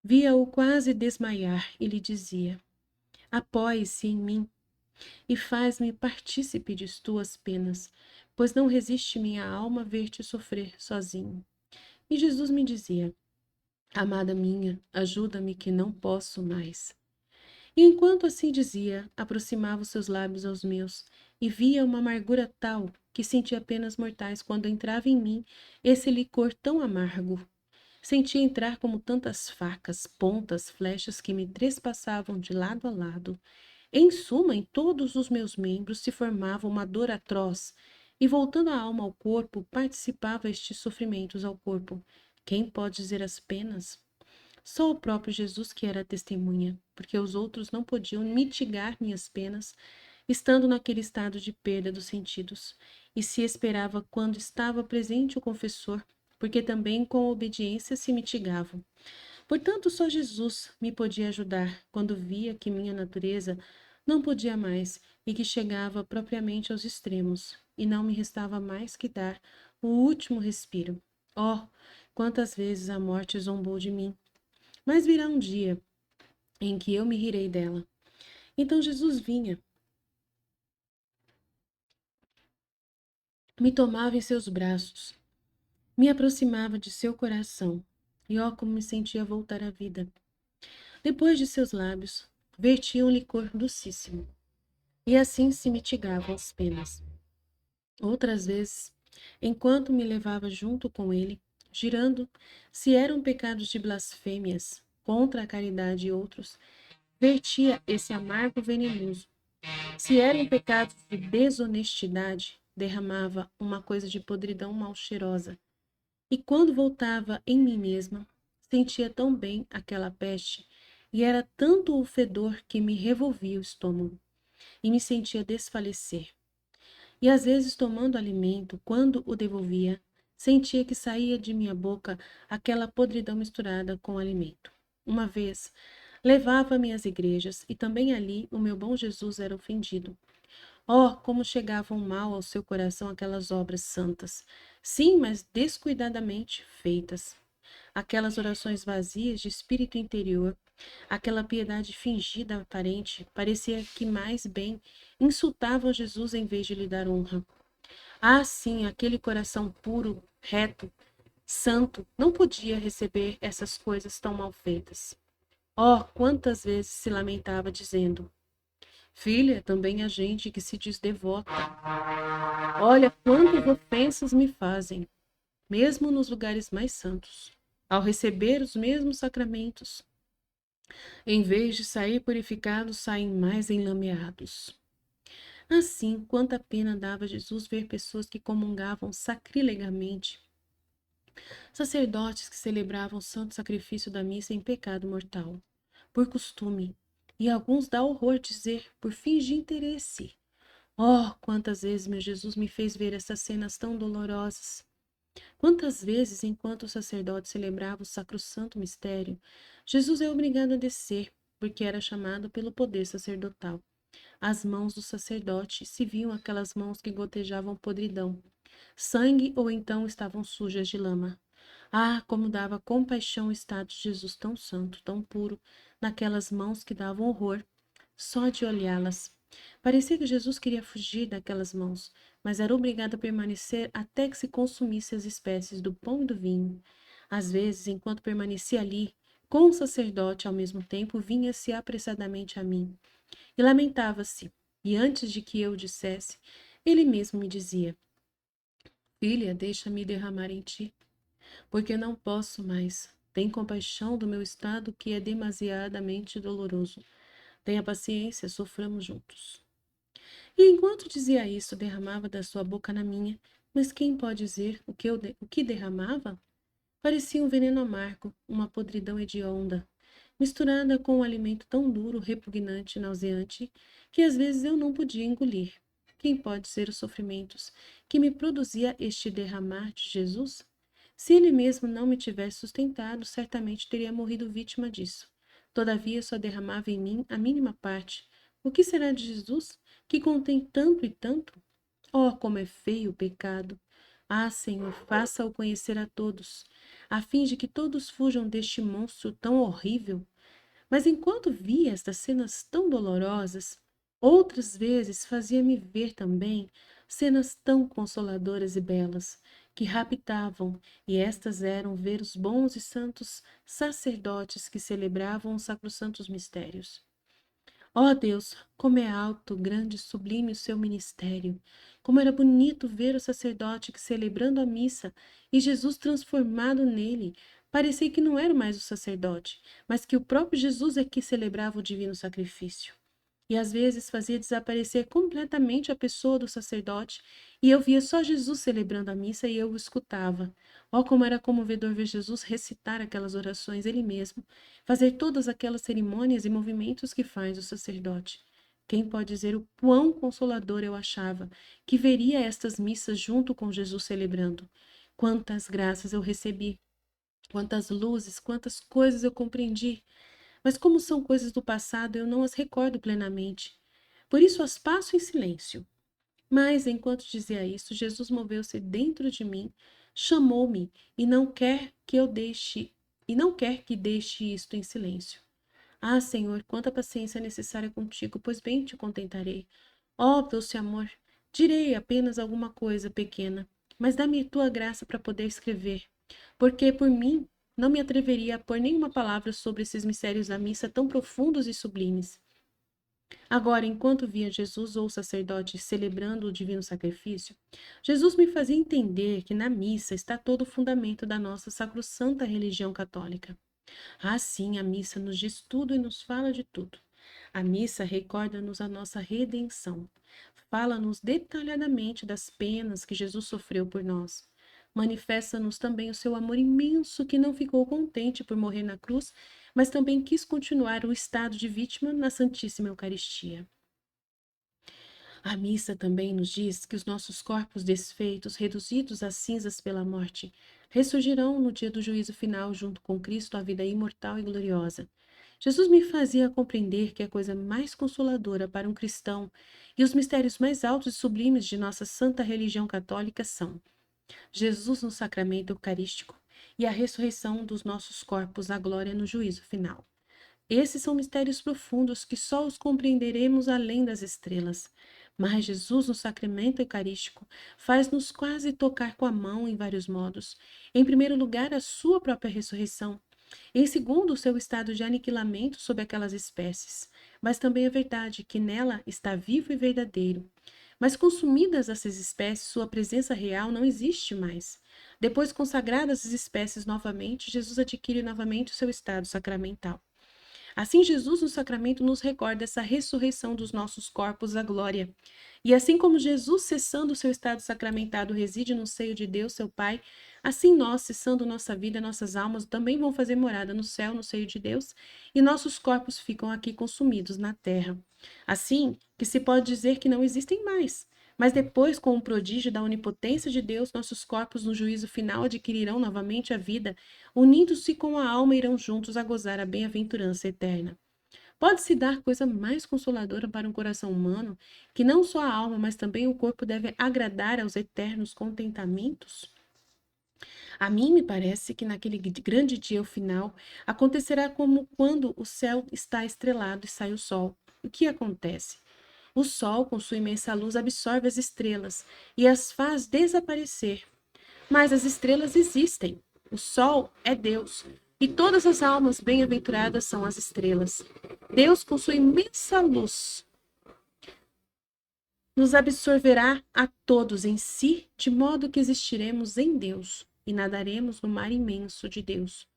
Via-o quase desmaiar e lhe dizia: apoie-se em mim e faz-me partícipe de tuas penas, pois não resiste minha alma ver-te sofrer sozinho. E Jesus me dizia: amada minha, ajuda-me que não posso mais. E enquanto assim dizia, aproximava os seus lábios aos meus, e via uma amargura tal que sentia penas mortais quando entrava em mim esse licor tão amargo. Sentia entrar como tantas facas, pontas, flechas que me trespassavam de lado a lado. Em suma, em todos os meus membros se formava uma dor atroz, e voltando a alma ao corpo, participava estes sofrimentos ao corpo. Quem pode dizer as penas? Só o próprio Jesus que era testemunha, porque os outros não podiam mitigar minhas penas, estando naquele estado de perda dos sentidos, e se esperava quando estava presente o confessor, porque também com a obediência se mitigavam. Portanto, só Jesus me podia ajudar quando via que minha natureza não podia mais e que chegava propriamente aos extremos, e não me restava mais que dar o último respiro. Oh, quantas vezes a morte zombou de mim! Mas virá um dia em que eu me rirei dela. Então Jesus vinha, me tomava em seus braços, me aproximava de seu coração, e ó como me sentia voltar à vida. Depois de seus lábios, vertia um licor docíssimo, e assim se mitigavam as penas. Outras vezes, enquanto me levava junto com ele, girando, se eram pecados de blasfêmias contra a caridade e outros, vertia esse amargo venenoso. Se eram pecados de desonestidade, derramava uma coisa de podridão mal cheirosa. E quando voltava em mim mesma, sentia tão bem aquela peste, e era tanto o fedor que me revolvia o estômago, e me sentia desfalecer. E às vezes, tomando alimento, quando o devolvia, sentia que saía de minha boca aquela podridão misturada com o alimento. Uma vez, levava-me às igrejas, e também ali o meu bom Jesus era ofendido. Oh, como chegavam mal ao seu coração aquelas obras santas! Sim, mas descuidadamente feitas. Aquelas orações vazias de espírito interior, aquela piedade fingida aparente, parecia que mais bem insultavam Jesus em vez de lhe dar honra. Ah, sim, aquele coração puro, reto, santo, não podia receber essas coisas tão mal feitas. Oh, quantas vezes se lamentava, dizendo: filha, também há gente que se diz devota. Olha quantas ofensas me fazem, mesmo nos lugares mais santos, ao receber os mesmos sacramentos. Em vez de sair purificados, saem mais enlameados. Assim, quanta pena dava Jesus ver pessoas que comungavam sacrilegamente, sacerdotes que celebravam o santo sacrifício da missa em pecado mortal, por costume, e alguns dá horror dizer por fins de interesse. Oh, quantas vezes meu Jesus me fez ver essas cenas tão dolorosas! Quantas vezes, enquanto o sacerdote celebrava o sacrossanto mistério, Jesus é obrigado a descer, porque era chamado pelo poder sacerdotal. As mãos do sacerdote se viam aquelas mãos que gotejavam podridão, sangue ou então estavam sujas de lama. Ah, como dava compaixão o estado de Jesus tão santo, tão puro, naquelas mãos que davam horror, só de olhá-las. Parecia que Jesus queria fugir daquelas mãos, mas era obrigado a permanecer até que se consumisse as espécies do pão e do vinho. Às vezes, enquanto permanecia ali, com o sacerdote ao mesmo tempo, vinha-se apressadamente a mim e lamentava-se. E antes de que eu dissesse, ele mesmo me dizia: Filha, deixa-me derramar em ti, porque não posso mais. Tem compaixão do meu estado que é demasiadamente doloroso. Tenha paciência, soframos juntos. E enquanto dizia isso, derramava da sua boca na minha. Mas quem pode dizer o que derramava? Parecia um veneno amargo, uma podridão hedionda, misturada com um alimento tão duro, repugnante e nauseante, que às vezes eu não podia engolir. Quem pode ser os sofrimentos que me produzia este derramar de Jesus? Se ele mesmo não me tivesse sustentado, certamente teria morrido vítima disso. Todavia, só derramava em mim a mínima parte. O que será de Jesus, que contém tanto e tanto? Oh, como é feio o pecado! Ah, Senhor, faça-o conhecer a todos, a fim de que todos fujam deste monstro tão horrível. Mas enquanto via estas cenas tão dolorosas, outras vezes fazia-me ver também cenas tão consoladoras e belas, que raptavam, e estas eram ver os bons e santos sacerdotes que celebravam os sacrossantos mistérios. Ó Deus, como é alto, grande e sublime o seu ministério! Como era bonito ver o sacerdote que, celebrando a missa, e Jesus transformado nele, parecia que não era mais o sacerdote, mas que o próprio Jesus é que celebrava o divino sacrifício. E às vezes fazia desaparecer completamente a pessoa do sacerdote, e eu via só Jesus celebrando a missa e eu o escutava. Oh, como era comovedor ver Jesus recitar aquelas orações ele mesmo, fazer todas aquelas cerimônias e movimentos que faz o sacerdote. Quem pode dizer o quão consolador eu achava que veria estas missas junto com Jesus celebrando? Quantas graças eu recebi, quantas luzes, quantas coisas eu compreendi. Mas como são coisas do passado, eu não as recordo plenamente. Por isso as passo em silêncio. Mas, enquanto dizia isso, Jesus moveu-se dentro de mim, chamou-me e não quer que deixe isto em silêncio. Ah, Senhor, quanta paciência é necessária contigo, pois bem te contentarei. Ó, doce amor, direi apenas alguma coisa pequena, mas dá-me tua graça para poder escrever, porque por mim não me atreveria a pôr nenhuma palavra sobre esses mistérios da missa tão profundos e sublimes. Agora, enquanto via Jesus ou o sacerdote celebrando o divino sacrifício, Jesus me fazia entender que na missa está todo o fundamento da nossa sacrossanta religião católica. Ah, sim, a missa nos diz tudo e nos fala de tudo. A missa recorda-nos a nossa redenção. Fala-nos detalhadamente das penas que Jesus sofreu por nós. Manifesta-nos também o seu amor imenso que não ficou contente por morrer na cruz, mas também quis continuar o estado de vítima na Santíssima Eucaristia. A missa também nos diz que os nossos corpos desfeitos, reduzidos a cinzas pela morte, ressurgirão no dia do juízo final junto com Cristo à vida imortal e gloriosa. Jesus me fazia compreender que a coisa mais consoladora para um cristão e os mistérios mais altos e sublimes de nossa santa religião católica são Jesus no sacramento eucarístico e a ressurreição dos nossos corpos à glória no juízo final. Esses são mistérios profundos que só os compreenderemos além das estrelas. Mas Jesus, no sacramento eucarístico, faz-nos quase tocar com a mão em vários modos. Em primeiro lugar, a sua própria ressurreição. Em segundo, o seu estado de aniquilamento sobre aquelas espécies. Mas também é verdade que nela está vivo e verdadeiro. Mas consumidas essas espécies, sua presença real não existe mais. Depois consagradas as espécies novamente, Jesus adquire novamente o seu estado sacramental. Assim, Jesus no sacramento nos recorda essa ressurreição dos nossos corpos à glória. E assim como Jesus, cessando o seu estado sacramentado, reside no seio de Deus, seu Pai, assim nós, cessando nossa vida, nossas almas também vão fazer morada no céu, no seio de Deus, e nossos corpos ficam aqui consumidos na terra. Assim que se pode dizer que não existem mais. Mas depois, com o prodígio da onipotência de Deus, nossos corpos no juízo final adquirirão novamente a vida, unindo-se com a alma irão juntos a gozar a bem-aventurança eterna. Pode-se dar coisa mais consoladora para um coração humano, que não só a alma, mas também o corpo deve agradar aos eternos contentamentos? A mim me parece que naquele grande dia, o final, acontecerá como quando o céu está estrelado e sai o sol. O que acontece? O sol, com sua imensa luz, absorve as estrelas e as faz desaparecer. Mas as estrelas existem. O sol é Deus. E todas as almas bem-aventuradas são as estrelas. Deus, com sua imensa luz, nos absorverá a todos em si, de modo que existiremos em Deus e nadaremos no mar imenso de Deus.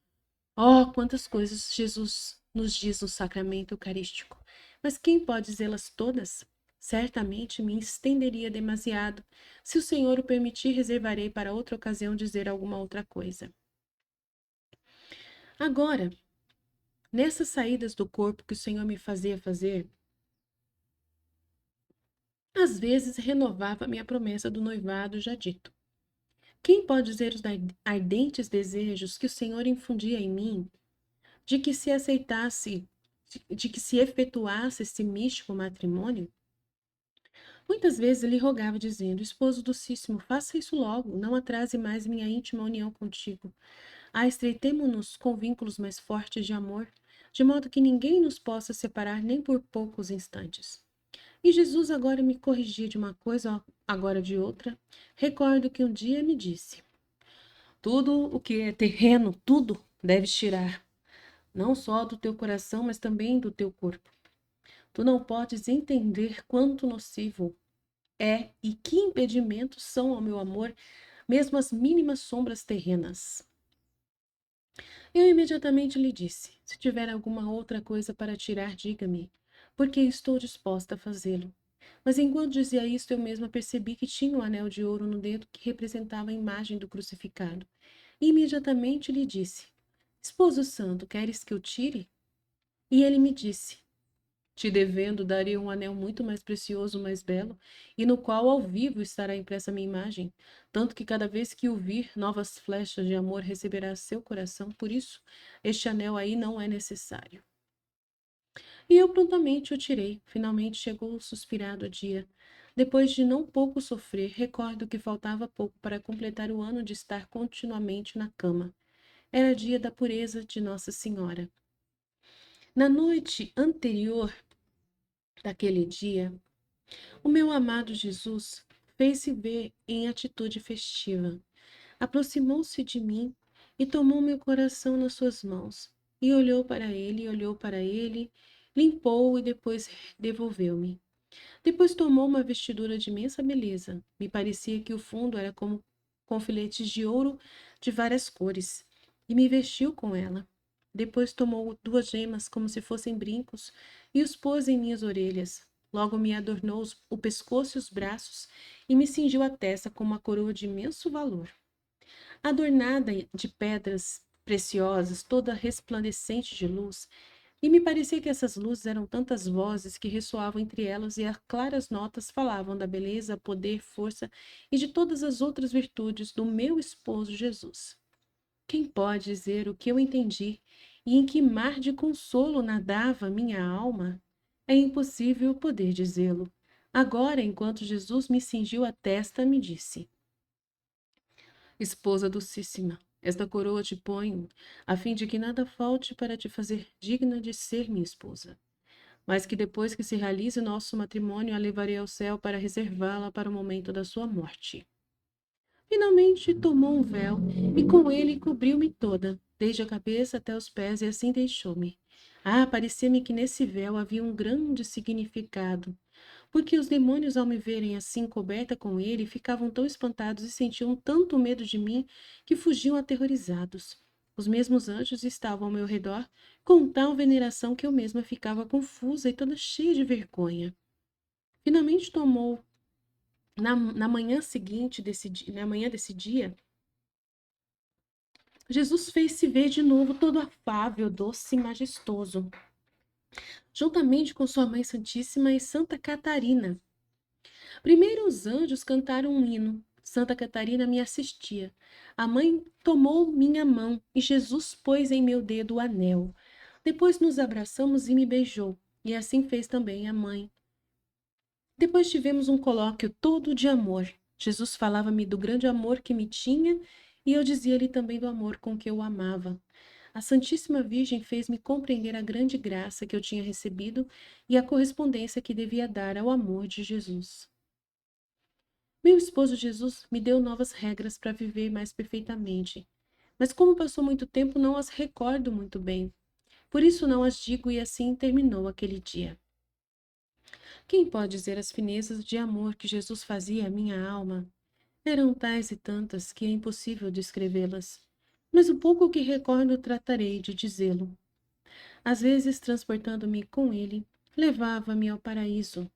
Oh, quantas coisas Jesus nos diz no sacramento eucarístico! Mas quem pode dizê-las todas? Certamente me estenderia demasiado. Se o Senhor o permitir, reservarei para outra ocasião dizer alguma outra coisa. Agora, nessas saídas do corpo que o Senhor me fazia fazer, às vezes renovava minha promessa do noivado já dito. Quem pode dizer os ardentes desejos que o Senhor infundia em mim, de que se aceitasse, de que se efetuasse esse místico matrimônio? Muitas vezes ele rogava, dizendo: Esposo docíssimo, faça isso logo, não atrase mais minha íntima união contigo. Estreitemo-nos com vínculos mais fortes de amor, de modo que ninguém nos possa separar nem por poucos instantes. E Jesus agora me corrigia de uma coisa, agora de outra. Recordo que um dia me disse: Tudo o que é terreno, tudo deves tirar, não só do teu coração, mas também do teu corpo. Tu não podes entender quanto nocivo é e que impedimentos são ao meu amor, mesmo as mínimas sombras terrenas. Eu imediatamente lhe disse: Se tiver alguma outra coisa para tirar, diga-me, porque estou disposta a fazê-lo. Mas enquanto dizia isto, eu mesma percebi que tinha um anel de ouro no dedo que representava a imagem do crucificado. E imediatamente lhe disse: Esposo santo, queres que eu tire? E ele me disse: Te devendo, daria um anel muito mais precioso, mais belo, e no qual ao vivo estará impressa minha imagem, tanto que cada vez que o vir, novas flechas de amor receberá seu coração, por isso, este anel aí não é necessário. E eu prontamente o tirei. Finalmente chegou o suspirado dia. Depois de não pouco sofrer, recordo que faltava pouco para completar o ano de estar continuamente na cama. Era dia da pureza de Nossa Senhora. Na noite anterior daquele dia, o meu amado Jesus fez-se ver em atitude festiva. Aproximou-se de mim e tomou meu coração nas suas mãos. E olhou para ele, limpou e depois devolveu-me. Depois tomou uma vestidura de imensa beleza. Me parecia que o fundo era como com filetes de ouro de várias cores, e me vestiu com ela. Depois tomou duas gemas como se fossem brincos e os pôs em minhas orelhas. Logo me adornou o pescoço e os braços e me cingiu a testa com uma coroa de imenso valor. Adornada de pedras preciosas, toda resplandecente de luz, e me parecia que essas luzes eram tantas vozes que ressoavam entre elas e as claras notas falavam da beleza, poder, força e de todas as outras virtudes do meu esposo Jesus. Quem pode dizer o que eu entendi e em que mar de consolo nadava minha alma? É impossível poder dizê-lo. Agora, enquanto Jesus me cingiu a testa, me disse: Esposa docíssima, esta coroa te ponho, a fim de que nada falte para te fazer digna de ser minha esposa. Mas que depois que se realize nosso matrimônio, a levarei ao céu para reservá-la para o momento da sua morte. Finalmente tomou um véu e com ele cobriu-me toda, desde a cabeça até os pés, e assim deixou-me. Parecia-me que nesse véu havia um grande significado, porque os demônios, ao me verem assim coberta com ele, ficavam tão espantados e sentiam tanto medo de mim que fugiam aterrorizados. Os mesmos anjos estavam ao meu redor, com tal veneração que eu mesma ficava confusa e toda cheia de vergonha. Finalmente tomou, na manhã seguinte, na manhã desse dia, Jesus fez-se ver de novo todo afável, doce e majestoso, juntamente com sua Mãe Santíssima e Santa Catarina. Primeiro os anjos cantaram um hino. Santa Catarina me assistia. A mãe tomou minha mão e Jesus pôs em meu dedo o anel. Depois nos abraçamos e me beijou. E assim fez também a mãe. Depois tivemos um colóquio todo de amor. Jesus falava-me do grande amor que me tinha e eu dizia-lhe também do amor com que eu o amava. A Santíssima Virgem fez-me compreender a grande graça que eu tinha recebido e a correspondência que devia dar ao amor de Jesus. Meu esposo Jesus me deu novas regras para viver mais perfeitamente, mas como passou muito tempo, não as recordo muito bem. Por isso não as digo e assim terminou aquele dia. Quem pode dizer as finezas de amor que Jesus fazia à minha alma? Eram tais e tantas que é impossível descrevê-las. Mas o pouco que recordo tratarei de dizê-lo. Às vezes, transportando-me com ele, levava-me ao paraíso,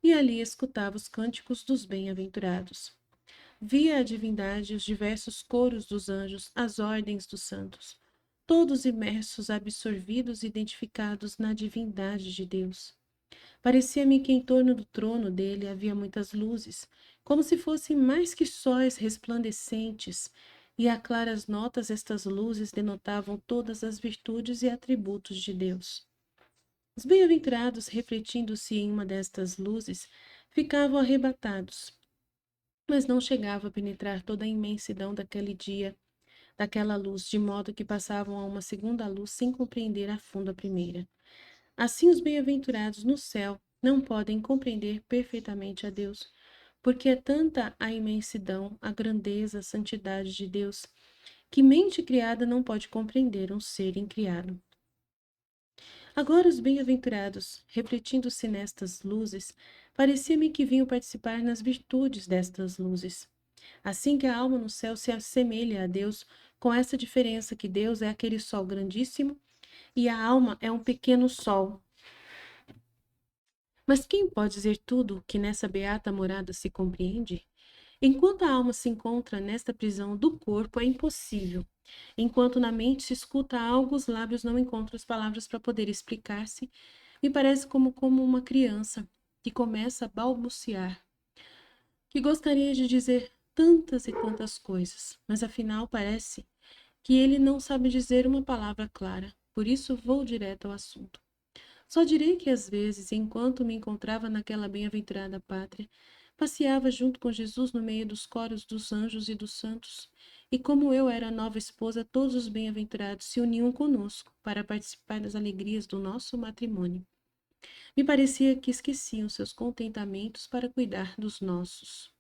e ali escutava os cânticos dos bem-aventurados. Via a divindade, os diversos coros dos anjos, as ordens dos santos, todos imersos, absorvidos e identificados na divindade de Deus. Parecia-me que em torno do trono dele havia muitas luzes, como se fossem mais que sóis resplandecentes, e a claras notas estas luzes denotavam todas as virtudes e atributos de Deus. Os bem-aventurados, refletindo-se em uma destas luzes, ficavam arrebatados, mas não chegava a penetrar toda a imensidão daquele dia, daquela luz, de modo que passavam a uma segunda luz sem compreender a fundo a primeira. Assim, os bem-aventurados no céu não podem compreender perfeitamente a Deus, porque é tanta a imensidão, a grandeza, a santidade de Deus, que mente criada não pode compreender um ser incriado. Agora, os bem-aventurados, refletindo-se nestas luzes, parecia-me que vinham participar nas virtudes destas luzes. Assim que a alma no céu se assemelha a Deus, com essa diferença que Deus é aquele sol grandíssimo e a alma é um pequeno sol. Mas quem pode dizer tudo que nessa beata morada se compreende? Enquanto a alma se encontra nesta prisão do corpo, é impossível. Enquanto na mente se escuta algo, os lábios não encontram as palavras para poder explicar-se. Me parece como uma criança que começa a balbuciar, que gostaria de dizer tantas e tantas coisas, mas afinal parece que ele não sabe dizer uma palavra clara. Por isso vou direto ao assunto. Só direi que às vezes, enquanto me encontrava naquela bem-aventurada pátria, passeava junto com Jesus no meio dos coros dos anjos e dos santos, e como eu era a nova esposa, todos os bem-aventurados se uniam conosco para participar das alegrias do nosso matrimônio. Me parecia que esqueciam seus contentamentos para cuidar dos nossos.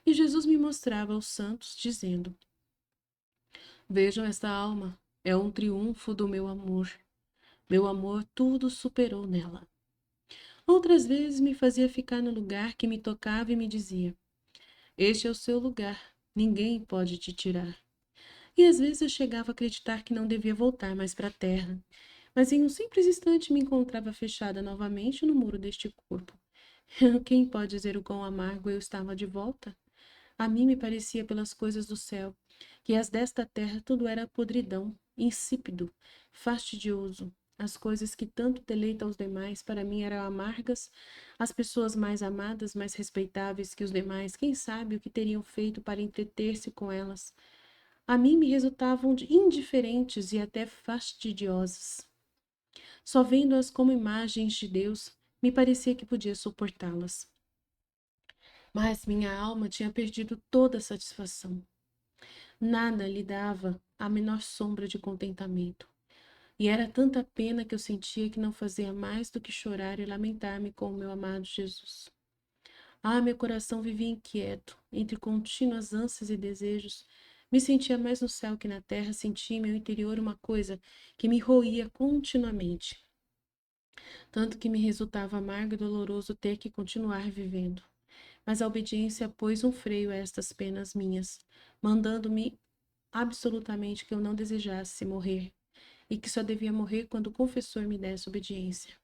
E Jesus me mostrava os santos, dizendo: Vejam esta alma, é um triunfo do meu amor. Meu amor tudo superou nela. Outras vezes me fazia ficar no lugar que me tocava e me dizia: Este é o seu lugar, ninguém pode te tirar. E às vezes eu chegava a acreditar que não devia voltar mais para a terra, mas em um simples instante me encontrava fechada novamente no muro deste corpo. Quem pode dizer o quão amargo eu estava de volta? A mim me parecia pelas coisas do céu, que as desta terra tudo era podridão, insípido, fastidioso. As coisas que tanto deleitam os demais, para mim eram amargas. As pessoas mais amadas, mais respeitáveis que os demais, quem sabe o que teriam feito para entreter-se com elas, a mim me resultavam indiferentes e até fastidiosas. Só vendo-as como imagens de Deus, me parecia que podia suportá-las. Mas minha alma tinha perdido toda a satisfação. Nada lhe dava a menor sombra de contentamento. E era tanta pena que eu sentia que não fazia mais do que chorar e lamentar-me com o meu amado Jesus. Ah, meu coração vivia inquieto, entre contínuas ânsias e desejos. Me sentia mais no céu que na terra, sentia em meu interior uma coisa que me roía continuamente. Tanto que me resultava amargo e doloroso ter que continuar vivendo. Mas a obediência pôs um freio a estas penas minhas, mandando-me absolutamente que eu não desejasse morrer, e que só devia morrer quando o confessor me desse obediência.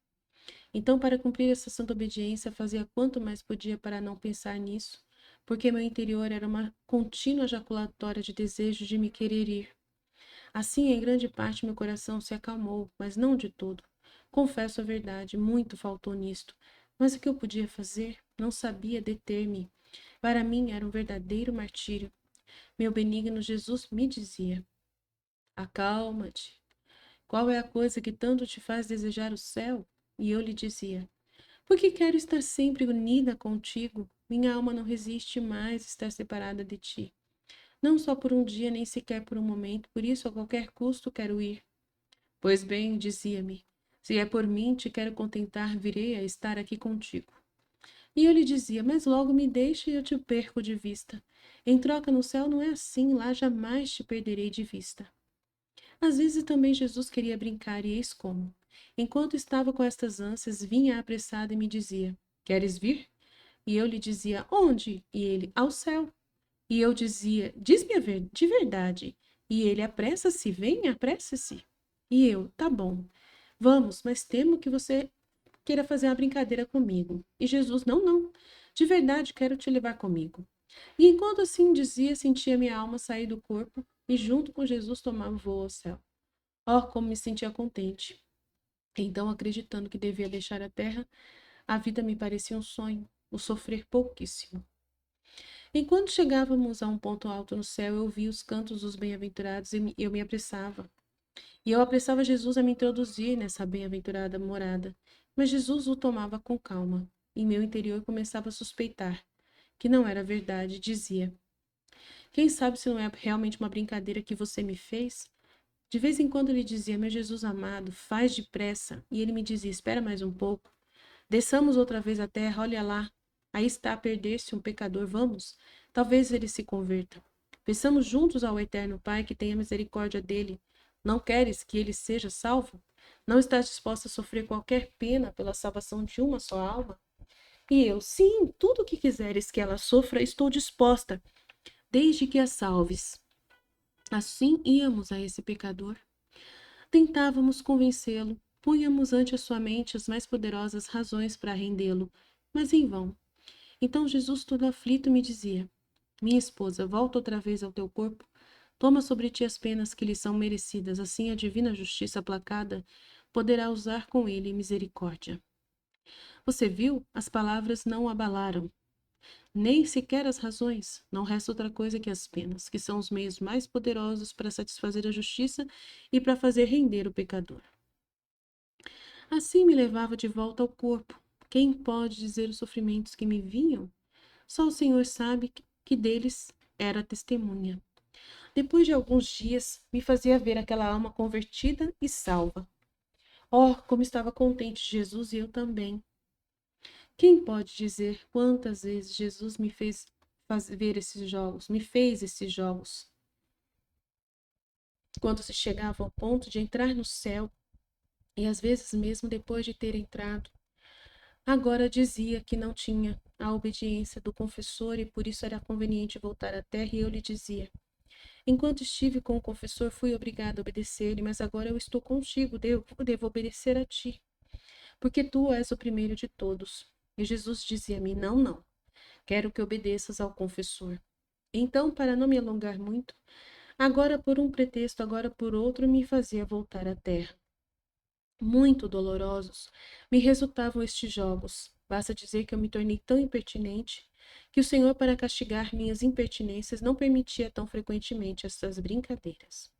Então, para cumprir essa santa obediência, fazia quanto mais podia para não pensar nisso, porque meu interior era uma contínua ejaculatória de desejo de me querer ir. Assim, em grande parte, meu coração se acalmou, mas não de todo. Confesso a verdade, muito faltou nisto. Mas o que eu podia fazer? Não sabia deter-me. Para mim era um verdadeiro martírio. Meu benigno Jesus me dizia: Acalma-te. Qual é a coisa que tanto te faz desejar o céu? E eu lhe dizia: Porque quero estar sempre unida contigo. Minha alma não resiste mais estar separada de ti. Não só por um dia, nem sequer por um momento, por isso, a qualquer custo, quero ir. Pois bem, dizia-me, se é por mim, te quero contentar, virei a estar aqui contigo. E eu lhe dizia, mas logo me deixe e eu te perco de vista. Em troca no céu não é assim, lá jamais te perderei de vista. Às vezes também Jesus queria brincar, e eis como. Enquanto estava com estas ânsias, vinha apressado e me dizia, queres vir? E eu lhe dizia, onde? E ele, ao céu. E eu dizia, diz-me de verdade. E ele, apressa-se, venha, apressa-se. E eu, tá bom, vamos, mas temo que você queira fazer uma brincadeira comigo. E Jesus, não, não, de verdade quero te levar comigo. E enquanto assim dizia, sentia minha alma sair do corpo e junto com Jesus tomava voo ao céu. Oh, como me sentia contente. Então, acreditando que devia deixar a terra, a vida me parecia um sonho, o sofrer pouquíssimo. Enquanto chegávamos a um ponto alto no céu, eu vi os cantos dos bem-aventurados e eu me apressava. E eu apressava Jesus a me introduzir nessa bem-aventurada morada. Mas Jesus o tomava com calma. Em meu interior começava a suspeitar que não era verdade. Dizia: quem sabe se não é realmente uma brincadeira que você me fez? De vez em quando ele dizia: meu Jesus amado, faz depressa. E ele me dizia: espera mais um pouco. Desçamos outra vez à terra, olha lá. Aí está a perder-se um pecador, vamos. Talvez ele se converta. Peçamos juntos ao Eterno Pai que tenha misericórdia dele. Não queres que ele seja salvo? Não estás disposta a sofrer qualquer pena pela salvação de uma só alma? E eu, sim, tudo o que quiseres que ela sofra, estou disposta, desde que a salves. Assim íamos a esse pecador. Tentávamos convencê-lo, punhamos ante a sua mente as mais poderosas razões para rendê-lo, mas em vão. Então Jesus, todo aflito, me dizia: minha esposa, volta outra vez ao teu corpo, toma sobre ti as penas que lhe são merecidas, assim a divina justiça aplacada poderá usar com ele misericórdia. Você viu? As palavras não o abalaram, nem sequer as razões. Não resta outra coisa que as penas, que são os meios mais poderosos para satisfazer a justiça e para fazer render o pecador. Assim me levava de volta ao corpo. Quem pode dizer os sofrimentos que me vinham? Só o Senhor sabe que deles era testemunha. Depois de alguns dias, me fazia ver aquela alma convertida e salva. Oh, como estava contente Jesus e eu também. Quem pode dizer quantas vezes Jesus me fez ver esses jogos, me fez esses jogos? Quando se chegava ao ponto de entrar no céu, e às vezes mesmo depois de ter entrado, agora dizia que não tinha a obediência do confessor e por isso era conveniente voltar à terra, e eu lhe dizia: enquanto estive com o confessor, fui obrigada a obedecer-lhe, mas agora eu estou contigo, devo obedecer a ti, porque tu és o primeiro de todos. E Jesus dizia-me: não, não, quero que obedeças ao confessor. Então, para não me alongar muito, agora por um pretexto, agora por outro, me fazia voltar à terra. Muito dolorosos me resultavam estes jogos. Basta dizer que eu me tornei tão impertinente que o Senhor, para castigar minhas impertinências, não permitia tão frequentemente estas brincadeiras.